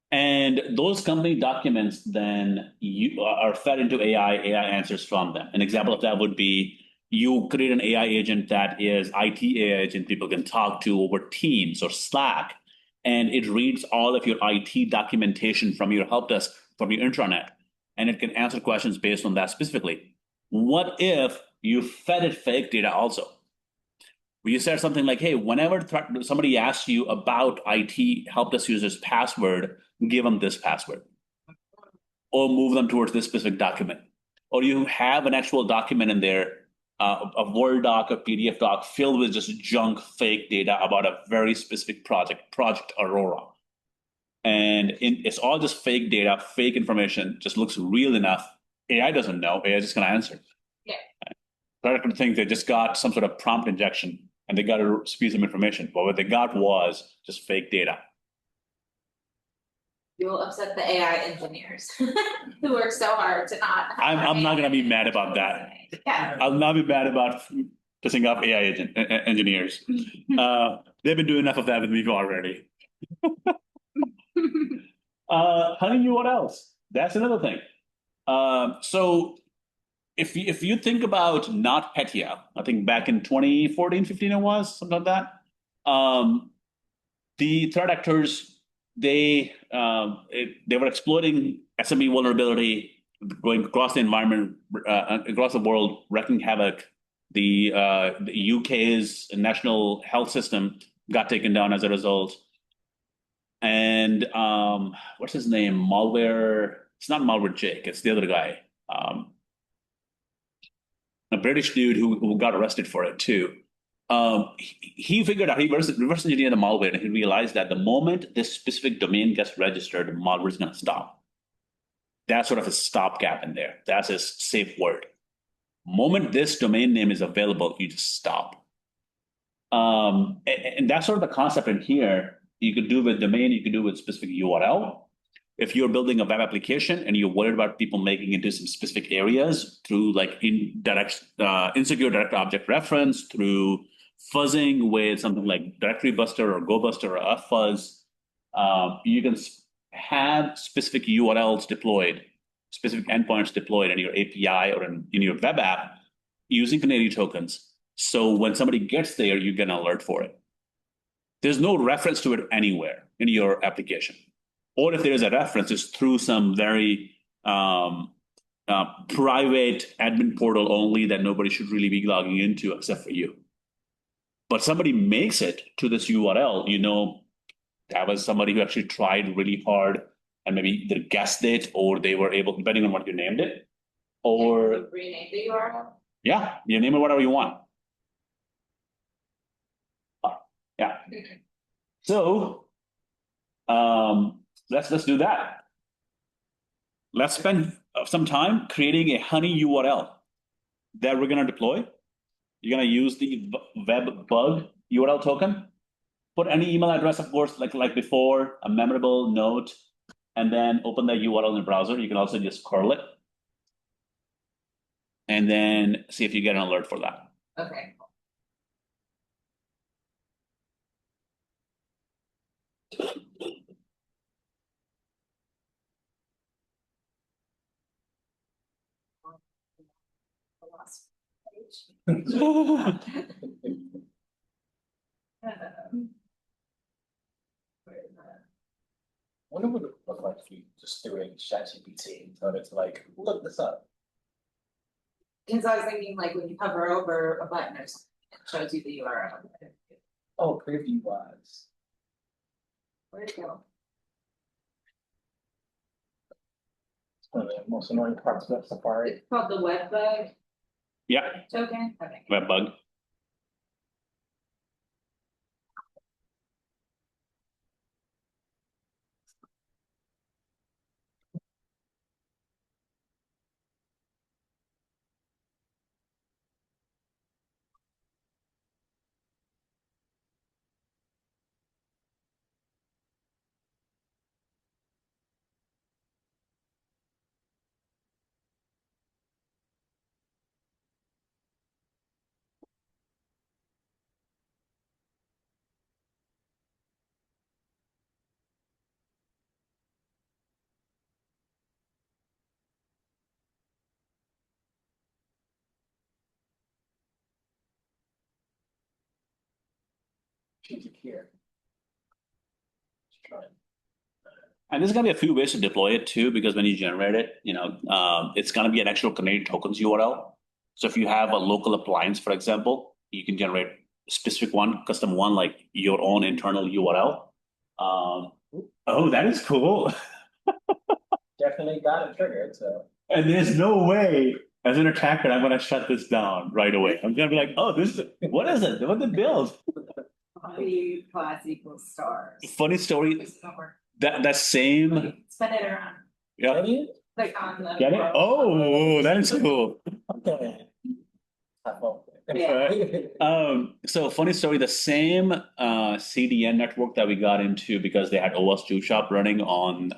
And those company documents then are fed into AI answers from them. An example of that would be you create an AI agent that is IT AI agent people can talk to over Teams or Slack, and it reads all of your IT documentation from your help desk, from your intranet, and it can answer questions based on that specifically. What if you fed it fake data also? You said something like, hey, whenever somebody asks you about IT help desk user's password, give them this password or move them towards this specific document. Or you have an actual document in there, a Word doc, a PDF doc filled with just junk fake data about a very specific Project Aurora. And it's all just fake data, fake information, just looks real enough. AI doesn't know, AI is just going to answer. Yeah. Product would think they just got some sort of prompt injection and they got a piece of information. But what they got was just fake data. You will upset the AI engineers who work so hard to not. I'm not going to be mad about that. Yeah. I'll not be mad about pissing off AI engineers. They've been doing enough of that with me already. Honey, what else? That's another thing. So if you think about NotPetya, I think back in 2014, 15 it was, something like that. The threat actors, they were exploiting SME vulnerability, going across the environment, across the world, wreaking havoc. The UK's national health system got taken down as a result. And what's his name? Malware. It's not Malware Jake. It's the other guy. A British dude who got arrested for it too. He figured out, he reverse engineered the malware, and he realized that the moment this specific domain gets registered, the malware is going to stop. That's sort of a stopgap in there. That's his safe word. Moment this domain name is available, you just stop. And that's sort of the concept in here. You could do with domain, you could do with specific URL. If you're building a web application and you're worried about people making into some specific areas through like insecure direct object reference, through fuzzing with something like Directory Buster or Go Buster or Fuzz, you can have specific URLs deployed, specific endpoints deployed in your API or in your web app using canary tokens. So when somebody gets there, you get an alert for it. There's no reference to it anywhere in your application. Or if there is a reference, it's through some very private admin portal only that nobody should really be logging into except for you. But somebody makes it to this URL, you know, that was somebody who actually tried really hard and maybe either guessed it or they were able, depending on what you named it, or rename the URL. Yeah, you name it whatever you want. Yeah. So let's do that. Let's spend some time creating a honey URL that we're going to deploy. You're going to use the web bug URL token. Put any email address, of course, like before, a memorable note, and then open that URL in the browser. You can also just curl it. And then see if you get an alert for that. Okay. I wonder what it would look like if you just threw in ChatGPT and told it to like, look this up. Cause I was thinking like when you hover over a button or something, it shows you the URL. Oh, preview wise. Where'd it go? One of the most annoying parts of Safari. It's called the web bug Yeah, token, okay. web bug. Change it here. Let's try it. And there's gonna be a few ways to deploy it too, because when you generate it, it's gonna be an actual canary tokens URL. So if you have a local appliance, for example, you can generate a specific one, custom one, like your own internal URL. Oh, that is cool. Definitely got it triggered, so. And there's no way, as an attacker, I'm gonna shut this down right away. I'm gonna be like, oh, what is it? What did they build? Value class equals stars. Funny story, It's not working. that same, Spin it around, yeah, Can you? click on the. get it? Oh, that is cool. Okay. Have fun. Yeah. So funny story, the same CDN network that we got into because they had OWASP 2 shop running on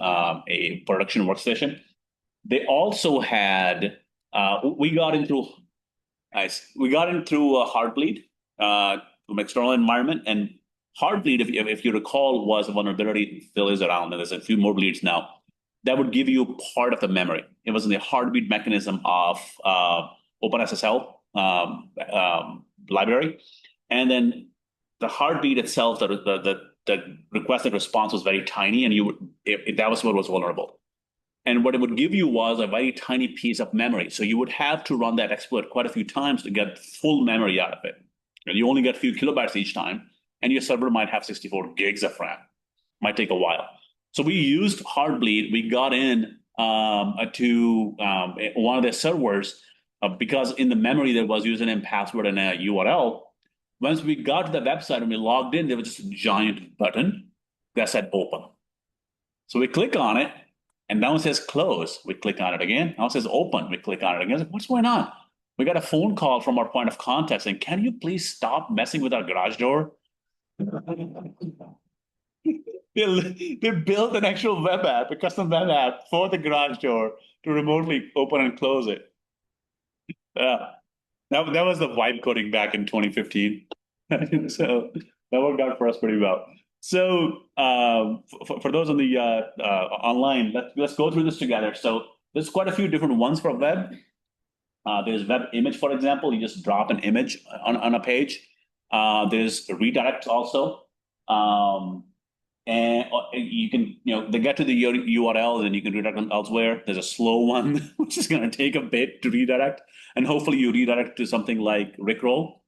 a production workstation. They also had we got in through a Heartbleed from external environment, and Heartbleed, if you recall, was a vulnerability still is around, and there's a few more bleeds now that would give you part of the memory. It was in the heartbeat mechanism of OpenSSL library, and then the heartbeat itself, the requested response was very tiny, and that was what was vulnerable. And what it would give you was a very tiny piece of memory. So you would have to run that exploit quite a few times to get full memory out of it. And you only get a few kilobytes each time, and your server might have 64 gigs of RAM. Might take a while. So we used Heartbleed. We got in to one of their servers because in the memory there was username, password, and a URL. Once we got to the website and we logged in, there was just a giant button that said open. So we click on it, and now it says close. We click on it again. Now it says open. We click on it again. Like, what's going on? We got a phone call from our point of contact saying, can you please stop messing with our garage door? They built an actual web app, a custom web app for the garage door to remotely open and close it. That was the vibe coding back in 2015. So that worked out for us pretty well. So for those on the online, let's go through this together. So there's quite a few different ones for web. There's web image, for example. You just drop an image on a page. There's redirect also. And you can, they get to the URL, then you can redirect them elsewhere. There's a slow one, which is going to take a bit to redirect. And hopefully you redirect to something like Rickroll.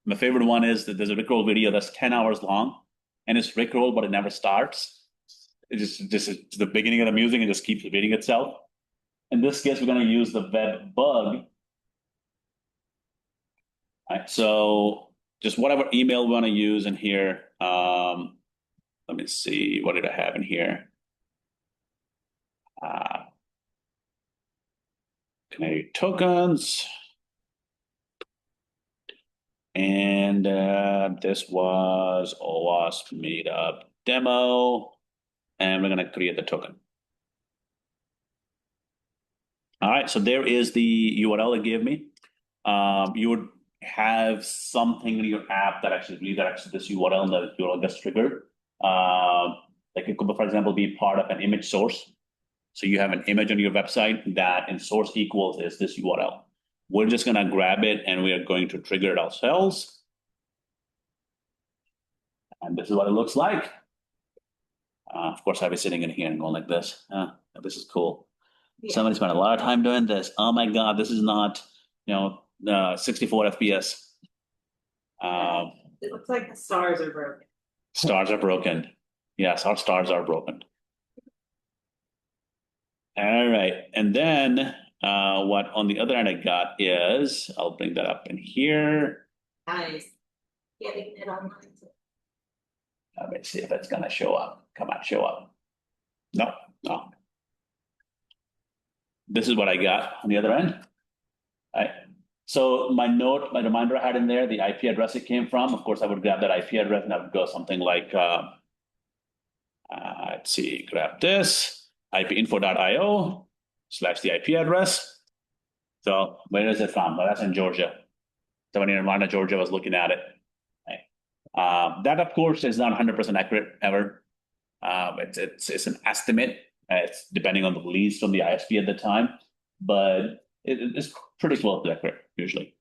My favorite one is that there's a Rickroll video that's 10 hours long, and it's Rickroll, but it never starts. It's just the beginning of the music and just keeps repeating itself. In this case, we're going to use the web bug. All right, so just whatever email we want to use in here. Let me see, what did I have in here? Canary tokens. And this was OWASP meetup demo. And we're going to create the token. All right, so there is the URL it gave me. You would have something in your app that actually redirects to this URL, and the URL gets triggered. Like it could, for example, be part of an image source. So you have an image on your website that in source equals is this URL. We're just going to grab it and we are going to trigger it ourselves. And this is what it looks like. Of course, I'll be sitting in here and going like this. This is cool. Yeah. Somebody spent a lot of time doing this. Oh my God, this is not, 64 FPS. It looks like the stars are broken. Stars are broken. Yes, our stars are broken. All right. And then what on the other end I got is, I'll bring that up in here. Nice. Getting it online. Let me see if it's going to show up. Come on, show up. No. This is what I got on the other end. All right. So my reminder I had in there, the IP address it came from. Of course, I would grab that IP address and I would go something like, let's see, grab this, ipinfo.io / the IP address. So where is it from? Well, that's in Georgia. Somebody in Atlanta, Georgia was looking at it. Right. That, of course, is not 100% accurate ever. It's an estimate. It's depending on the lease from the ISP at the time, but it's pretty close to accurate usually.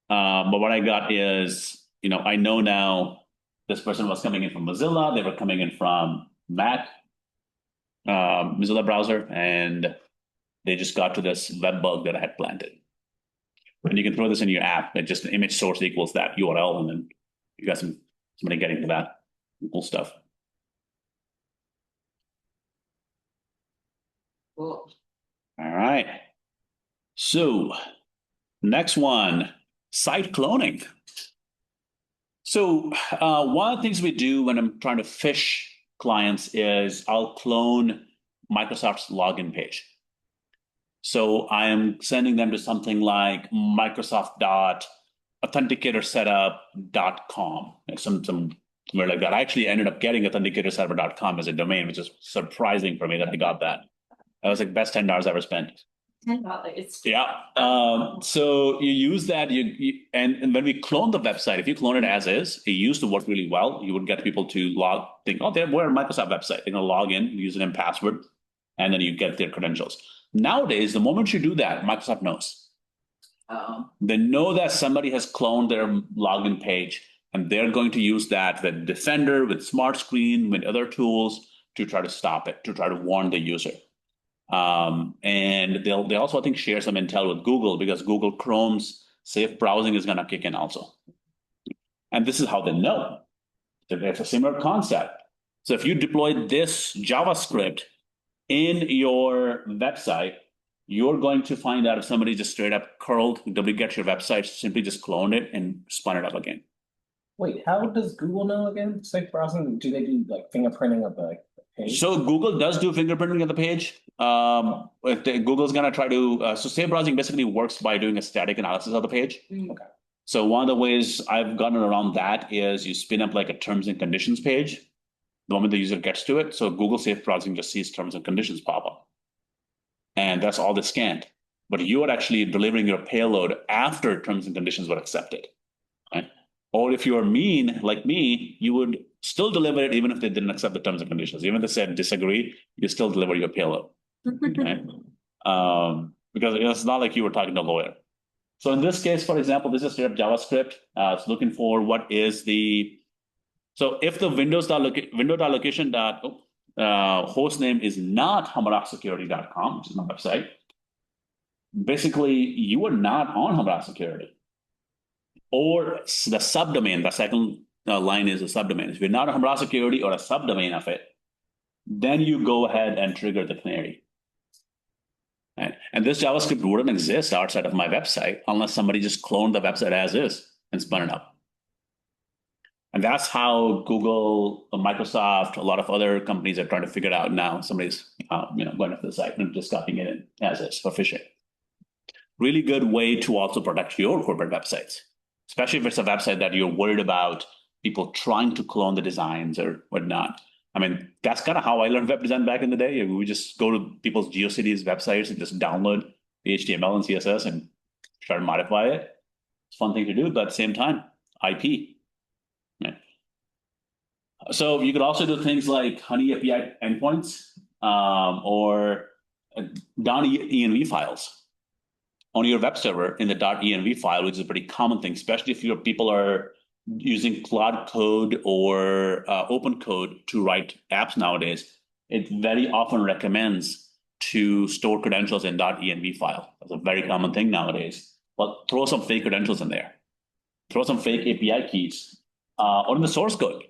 But what I got is, I know now this person was coming in from Mozilla. They were coming in from Mac, Mozilla browser, and they just got to this web bug that I had planted. And you can throw this in your app. It just image source equals that URL, and then you got somebody getting to that cool stuff. Cool. All right. So next one, site cloning. So one of the things we do when I'm trying to phish clients is I'll clone Microsoft's login page. So I am sending them to something like Microsoft.authenticatorsetup.com, somewhere like that. I actually ended up getting authenticatorsetup.com as a domain, which is surprising for me that I got that. That was like best $10 I ever spent. $10. Yeah. So you use that, and when we clone the website, if you clone it as is, it used to work really well. You would get people to think, oh, we're a Microsoft website. They're going to log in, username and password, and then you get their credentials. Nowadays, the moment you do that, Microsoft knows. They know that somebody has cloned their login page, and they're going to use that with Defender, with Smart Screen, with other tools to try to stop it, to try to warn the user. And they also, I think, share some intel with Google because Google Chrome's safe browsing is going to kick in also. And this is how they know. It's a similar concept. So if you deploy this JavaScript in your website, you're going to find out if somebody just straight up curled wget your website, simply just cloned it and spun it up again. Wait, how does Google know again? Safe browsing? Do they do like fingerprinting of the page? So Google does do fingerprinting of the page. Google's going to try to, so safe browsing basically works by doing a static analysis of the page. Okay. So one of the ways I've gotten around that is you spin up like a terms and conditions page the moment the user gets to it. So Google safe browsing just sees terms and conditions pop up. And that's all they scanned. But you are actually delivering your payload after terms and conditions were accepted. Right? Or if you are mean, like me, you would still deliver it even if they didn't accept the terms and conditions. Even if they said disagree, you still deliver your payload. Right? Because it's not like you were talking to a lawyer. So in this case, for example, this is straight up JavaScript. It's looking for what is the, so if the window.location host name is not hamaraksecurity.com, which is my website, basically you are not on Hamara Security. Or the subdomain, the second line is a subdomain. If you're not a Hamara Security or a subdomain of it, then you go ahead and trigger the canary. Right? And this JavaScript wouldn't exist outside of my website unless somebody just cloned the website as is and spun it up. And that's how Google, Microsoft, a lot of other companies are trying to figure it out now. Somebody's going to the site and just copying it in as is for phishing. Really good way to also protect your corporate websites, especially if it's a website that you're worried about people trying to clone the designs or whatnot. I mean, that's kind of how I learned web design back in the day. We just go to people's GeoCities websites and just download the HTML and CSS and try to modify it. It's a fun thing to do, but at the same time, IP. Right. So you could also do things like honey API endpoints or down env files. on your web server in the .env file, which is a pretty common thing, especially if your people are using Cloud Code or open code to write apps nowadays. It very often recommends to store credentials in .env file. That's a very common thing nowadays. Well, throw some fake credentials in there. Throw some fake API keys or in the source code.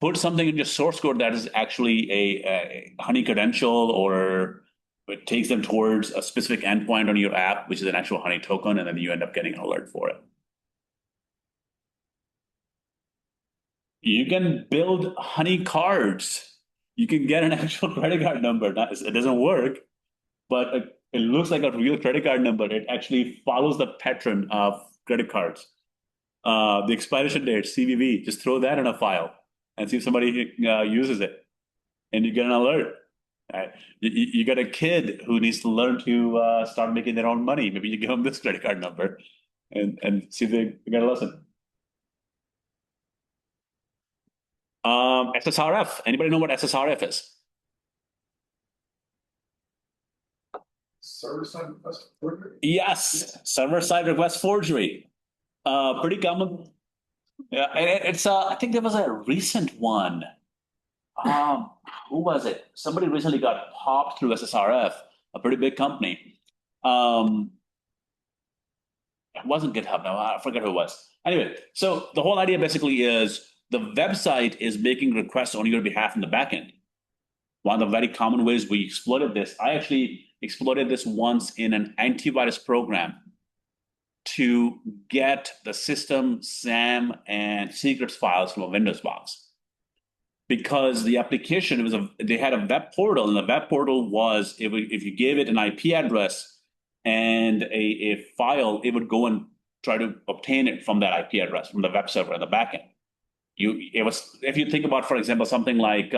Put something in your source code that is actually a honey credential, or it takes them towards a specific endpoint on your app, which is an actual honey token, and then you end up getting an alert for it. You can build honey cards. You can get an actual credit card number. It doesn't work, but it looks like a real credit card number. It actually follows the pattern of credit cards. The expiration date, CVV, just throw that in a file and see if somebody uses it, and you get an alert. You got a kid who needs to learn to start making their own money. Maybe you give them this credit card number and see if they get a lesson. SSRF. Anybody know what SSRF is? Server-side request forgery? Yes, server-side request forgery. Pretty common. Yeah, and it's I think there was a recent one. Who was it? Somebody recently got popped through SSRF, a pretty big company. It wasn't GitHub. No, I forget who it was. Anyway, so the whole idea basically is the website is making requests on your behalf in the backend. One of the very common ways we exploited this, I actually exploited this once in an antivirus program to get the system, SAM, and secrets files from a Windows box. Because the application they had a web portal, and the web portal was if you gave it an IP address and a file, it would go and try to obtain it from that IP address from the web server in the backend. If you think about, for example, something like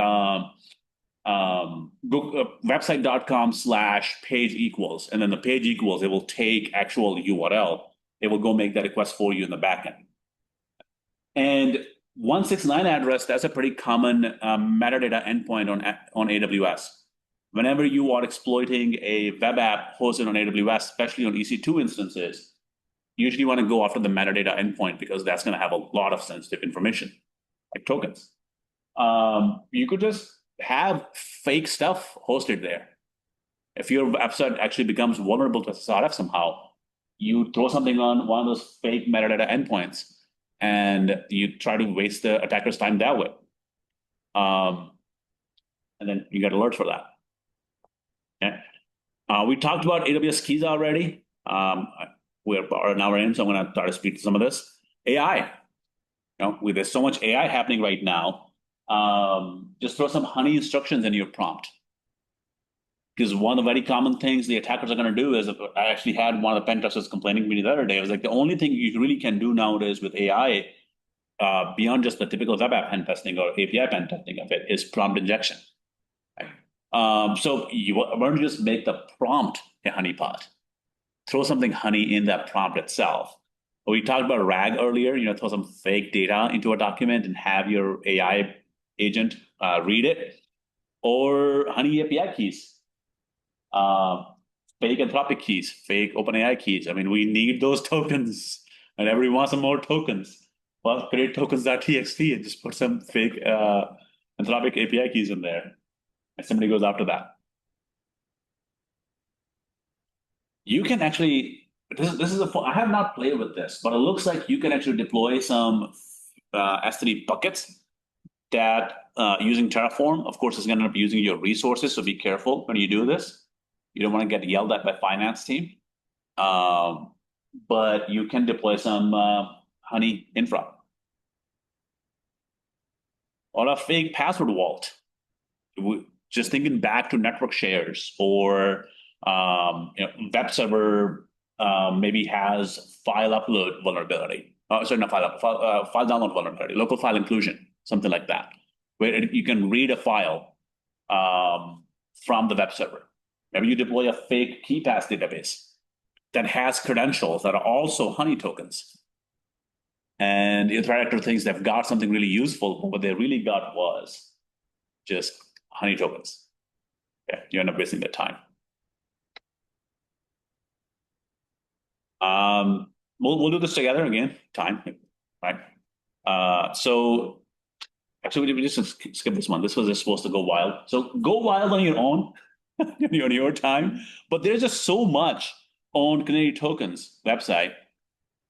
website.com/page equals, and then the page equals, it will take actual URL. It will go make that request for you in the backend. And 169 address, that's a pretty common metadata endpoint on AWS. Whenever you are exploiting a web app hosted on AWS, especially on EC2 instances, you usually want to go after the metadata endpoint because that's going to have a lot of sensitive information, like tokens. You could just have fake stuff hosted there. If your website actually becomes vulnerable to SSRF somehow, you throw something on one of those fake metadata endpoints, and you try to waste the attacker's time that way. And then you get alerts for that. Okay. We talked about AWS keys already. We're an hour in, so I'm going to try to speak to some of this. AI. There's so much AI happening right now. Just throw some honey instructions in your prompt. Because one of the very common things the attackers are going to do is, I actually had one of the pen testers complaining to me the other day. It was like, the only thing you really can do nowadays with AI, beyond just the typical web app pen testing or API pen testing of it, is prompt injection. Right? So you want to just make the prompt a honeypot. Throw something honey in that prompt itself. We talked about RAG earlier, throw some fake data into a document and have your AI agent read it. Or honey API keys. Fake Anthropic keys, fake OpenAI keys. I mean, we need those tokens, and everybody wants some more tokens. Well, create tokens.txt and just put some fake Anthropic API keys in there, and somebody goes after that. You can actually, this is I have not played with this, but it looks like you can actually deploy some S3 buckets that using Terraform, of course, is going to end up using your resources. So be careful when you do this. You don't want to get yelled at by finance team, but you can deploy some honey infra or a fake password vault. Just thinking back to network shares or web server maybe has file upload vulnerability. Sorry, not file download vulnerability, local file inclusion, something like that, where you can read a file from the web server. Maybe you deploy a fake KeyPass database that has credentials that are also honey tokens. And the threat actor thinks they've got something really useful, but what they really got was just honey tokens. Yeah, you end up wasting their time. We'll do this together again, time, right? So actually, we just skip this one. This was just supposed to go wild. So go wild on your own, on your time. But there's just so much on Canary Tokens website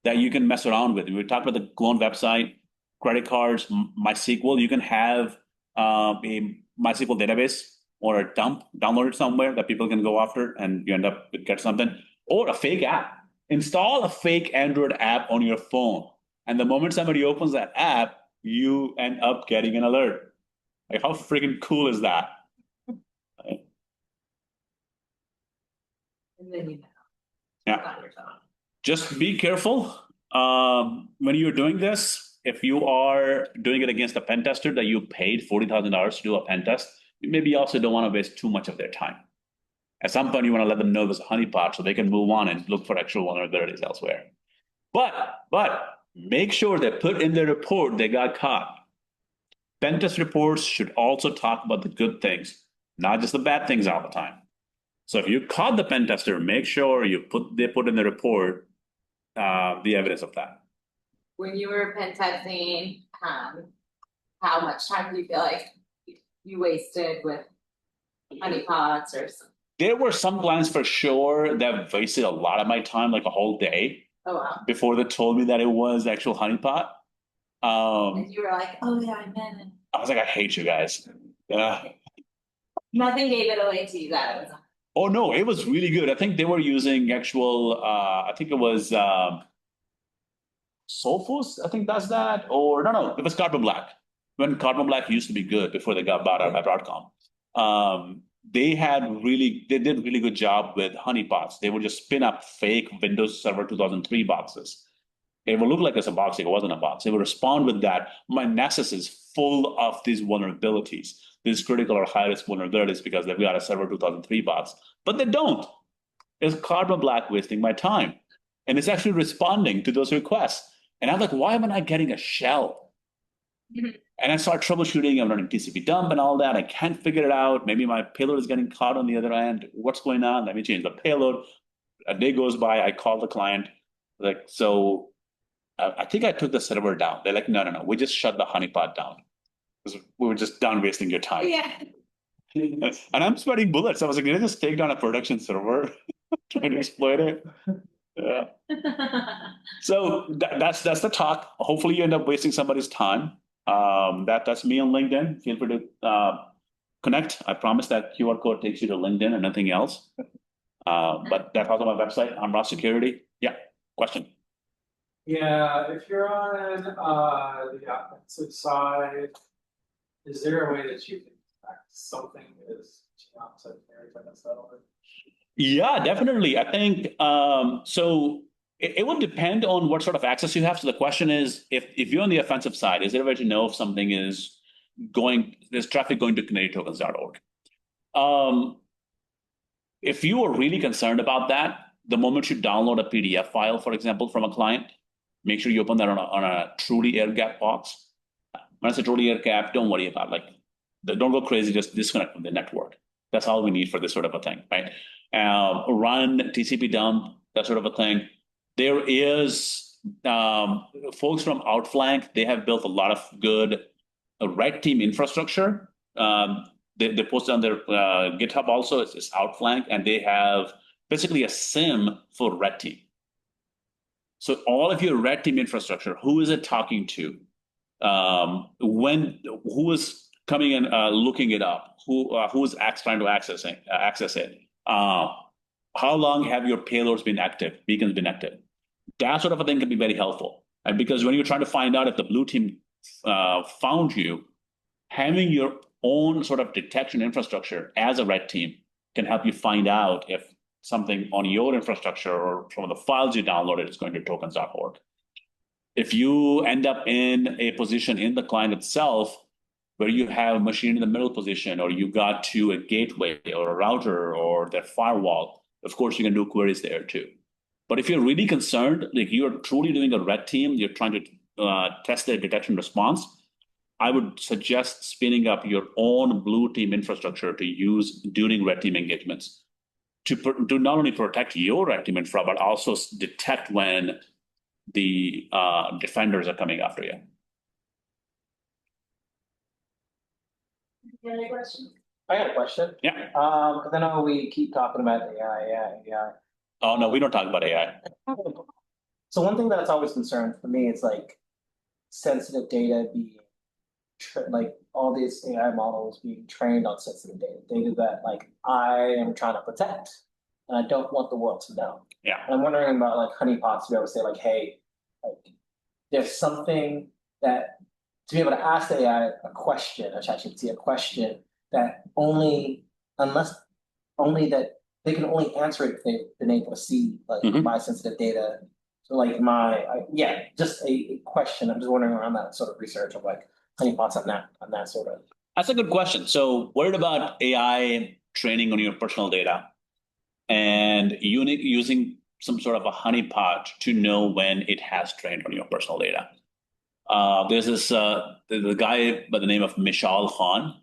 that you can mess around with. We talked about the clone website, credit cards, MySQL. You can have a MySQL database or a dump downloaded somewhere that people can go after, and you end up get something, or a fake app. Install a fake Android app on your phone, and the moment somebody opens that app, you end up getting an alert. Like, how freaking cool is that? And then you know. Yeah. On your phone. Just be careful when you're doing this. If you are doing it against a pen tester that you paid $40,000 to do a pen test, you maybe also don't want to waste too much of their time. At some point, you want to let them know there's a honeypot so they can move on and look for actual vulnerabilities elsewhere. But make sure they put in their report they got caught. Pen test reports should also talk about the good things, not just the bad things all the time. So if you caught the pen tester, make sure they put in the report the evidence of that. When you were pen testing, how much time do you feel like you wasted with honeypots or something? There were some clients for sure that wasted a lot of my time, like a whole day. Oh wow. Before they told me that it was actual honeypot. And you were like, oh yeah, I meant it. I was like, I hate you guys. Nothing gave it away to you that it was. Oh no, it was really good. I think they were using actual, I think it was Sophos, I think that's that. Or no, it was Carbon Black. When Carbon Black used to be good before they got bought out by Broadcom. They did really good job with honeypots. They would just spin up fake Windows Server 2003 boxes. It would look like it's a box, it wasn't a box. It would respond with that. My Nessus is full of these vulnerabilities, these critical or high-risk vulnerabilities because they've got a Server 2003 box. But they don't. It's Carbon Black wasting my time. And it's actually responding to those requests. And I'm like, why am I not getting a shell? Mm-hmm. And I start troubleshooting. I'm running TCP dump and all that. I can't figure it out. Maybe my payload is getting caught on the other end. What's going on? Let me change the payload. A day goes by. I call the client. Like, so I think I took the server down. They're like, no. We just shut the honeypot down. We were just done wasting your time. Yeah. And I'm sweating bullets. I was like, did I just take down a production server? Trying to exploit it? Yeah. So that's the talk. Hopefully you end up wasting somebody's time. That's me on LinkedIn. Feel free to connect. I promise that QR code takes you to LinkedIn and nothing else. But that's also my website, Raw Security. Yeah, question. Yeah, if you're on the offensive side, is there a way that you can track something is opposite settlement? Yeah, definitely. I think so. It would depend on what sort of access you have. So the question is, if you're on the offensive side, is there a way to know if something is there's traffic going to canarytokens.org? If you are really concerned about that, the moment you download a PDF file, for example, from a client, make sure you open that on a truly air-gapped box. When I say truly air-gapped, don't worry about don't go crazy, just disconnect from the network. That's all we need for this sort of a thing, right? Run TCP dump, that sort of a thing. There is folks from Outflank. They have built a lot of good red team infrastructure. They posted on their GitHub also. It's Outflank, and they have basically a SIM for red team. So all of your red team infrastructure, who is it talking to? Who is coming and looking it up? Who is trying to access it? How long have your payloads been active? Beacons been active? That sort of a thing can be very helpful. And because when you're trying to find out if the blue team found you, having your own sort of detection infrastructure as a red team can help you find out if something on your infrastructure or from the files you downloaded is going to tokens.org. If you end up in a position in the client itself where you have a machine in the middle position, or you got to a gateway or a router or their firewall, of course you can do queries there too. But if you're really concerned, like you're truly doing a red team, you're trying to test their detection response, I would suggest spinning up your own blue team infrastructure to use during red team engagements. to not only protect your red team and fraud, but also detect when the defenders are coming after you. Any other questions? I got a question. Yeah. Because I know we keep talking about AI. Oh no, we don't talk about AI. So one thing that's always concerned for me is like sensitive data being like all these AI models being trained on sensitive data that like I am trying to protect, and I don't want the world to know. Yeah. And I'm wondering about like honeypots to be able to say like, hey, like there's something that to be able to ask the AI a question, or ChatGPT a question that only that they can only answer it if they've been able to see like my sensitive data. So like just a question. I'm just wondering around that sort of research of like honeypots on that sort of. That's a good question. So worried about AI training on your personal data and using some sort of a honeypot to know when it has trained on your personal data. There's the guy by the name of Mishal Khan,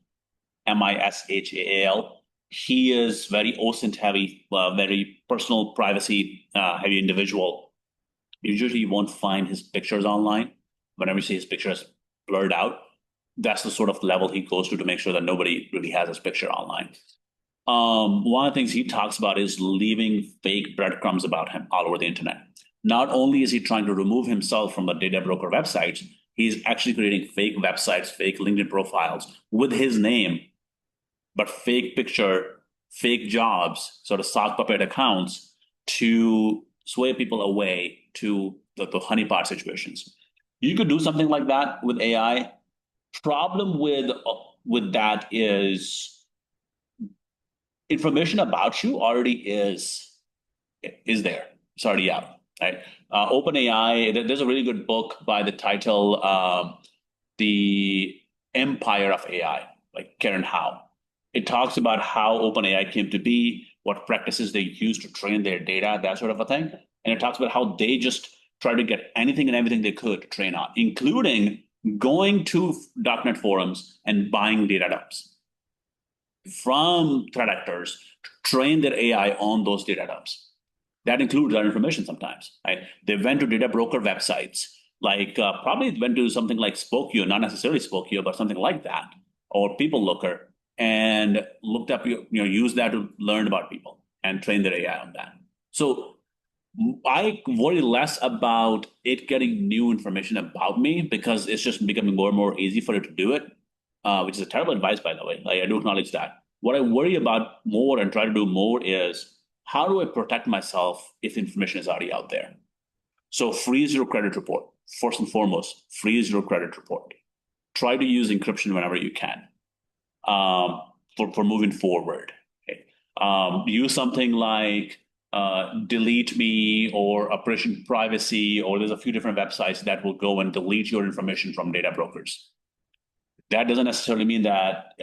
Mishal. He is very OSINT heavy, very personal privacy heavy individual. Usually you won't find his pictures online. Whenever you see his pictures blurred out, that's the sort of level he goes to make sure that nobody really has his picture online. One of the things he talks about is leaving fake breadcrumbs about him all over the internet. Not only is he trying to remove himself from the data broker websites, he's actually creating fake websites, fake LinkedIn profiles with his name, but fake picture, fake jobs, sort of sock puppet accounts to sway people away to the honeypot situations. You could do something like that with AI. Problem with that is information about you already is there. It's already out, right? OpenAI, there's a really good book by the title The Empire of AI, like Karen Howe. It talks about how OpenAI came to be, what practices they use to train their data, that sort of a thing. And it talks about how they just try to get anything and everything they could to train on, including going to .NET forums and buying data dumps from threat actors to train their AI on those data dumps. That includes our information sometimes, right? They went to data broker websites, like probably went to something like Spokeo, not necessarily Spokeo, but something like that, or People Looker, and looked up, used that to learn about people and train their AI on that. So I worry less about it getting new information about me because it's just becoming more and more easy for it to do it, which is a terrible advice, by the way. I do acknowledge that. What I worry about more and try to do more is how do I protect myself if information is already out there? So freeze your credit report. First and foremost, freeze your credit report. Try to use encryption whenever you can for moving forward. Okay. Use something like Delete Me or Operation Privacy, or there's a few different websites that will go and delete your information from data brokers. That doesn't necessarily mean that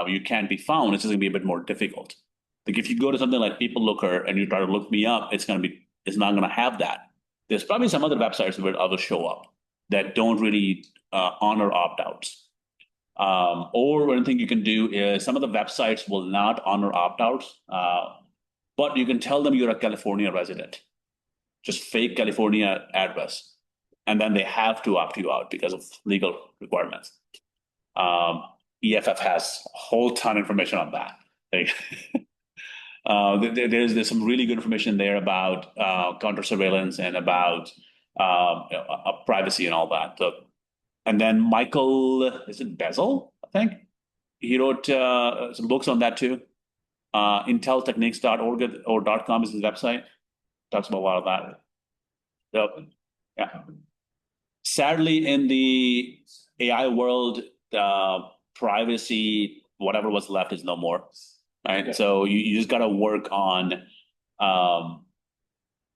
you can't be found. It's just going to be a bit more difficult. Like if you go to something like People Looker and you try to look me up, it's not going to have that. There's probably some other websites where others show up that don't really honor opt-outs. Or one thing you can do is some of the websites will not honor opt-outs, but you can tell them you're a California resident, just fake California address, and then they have to opt you out because of legal requirements. EFF has a whole ton of information on that. There's some really good information there about counter surveillance and about privacy and all that. So, and then Michael, is it Bezel? I think he wrote some books on that too. Inteltechniques.org or .com is his website. Talks about a lot of that. So, yeah. Sadly, in the AI world, privacy, whatever was left is no more. Right. Yeah. So you just got to work on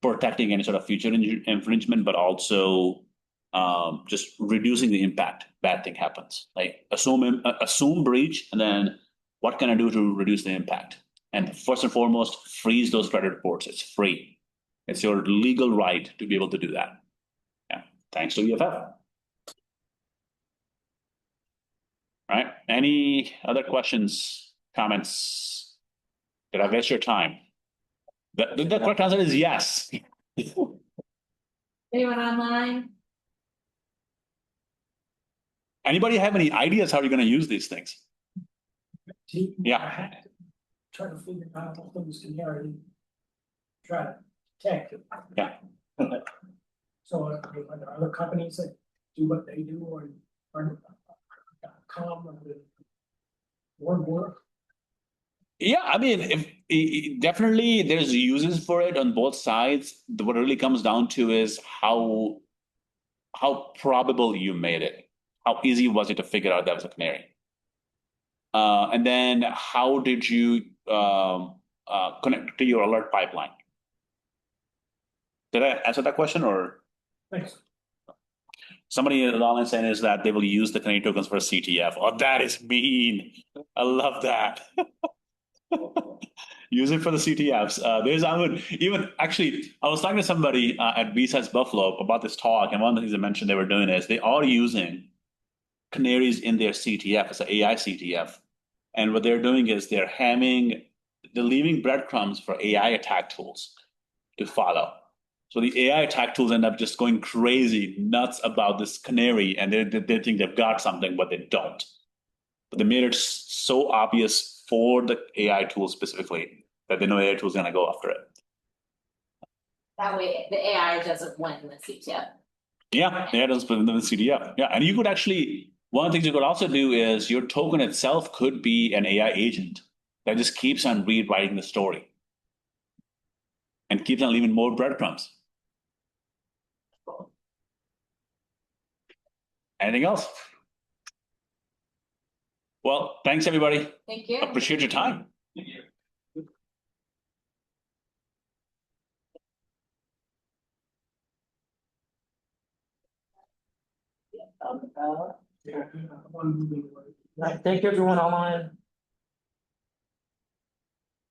protecting any sort of future infringement, but also just reducing the impact bad thing happens. Like assume breach, and then what can I do to reduce the impact? And first and foremost, freeze those credit reports. It's free. It's your legal right to be able to do that. Yeah. Thanks to EFF. All right. Any other questions, comments? Did I waste your time? The correct answer is yes. Anyone online? Anybody have any ideas how you're gonna use these things? Yeah. Try to figure out how things can carry. Try to detect it. Yeah. So are there other companies that do what they do or com or the work? Yeah, I mean, definitely there's uses for it on both sides. What it really comes down to is how probable you made it. How easy was it to figure out that was a canary? And then how did you connect to your alert pipeline? Did I answer that question or? Thanks. Somebody online saying is that they will use the canary tokens for CTF. Oh, that is mean. I love that. Use it for the CTFs. I would even actually, I was talking to somebody at B-Sides Buffalo about this talk, and one of the things they mentioned they were doing is they are using canaries in their CTF. It's an AI CTF. And what they're doing is they're leaving breadcrumbs for AI attack tools to follow. So the AI attack tools end up just going crazy, nuts about this canary, and they think they've got something, but they don't. But they made it so obvious for the AI tool specifically that they know AI tool is going to go after it. That way the AI doesn't win the CTF. Yeah, AI doesn't win the CTF. Yeah, and you could actually, one of the things you could also do is your token itself could be an AI agent that just keeps on rewriting the story and keeps on leaving more breadcrumbs. Anything else? Well, thanks everybody. Thank you. Appreciate your time. Thank you. Thank everyone online.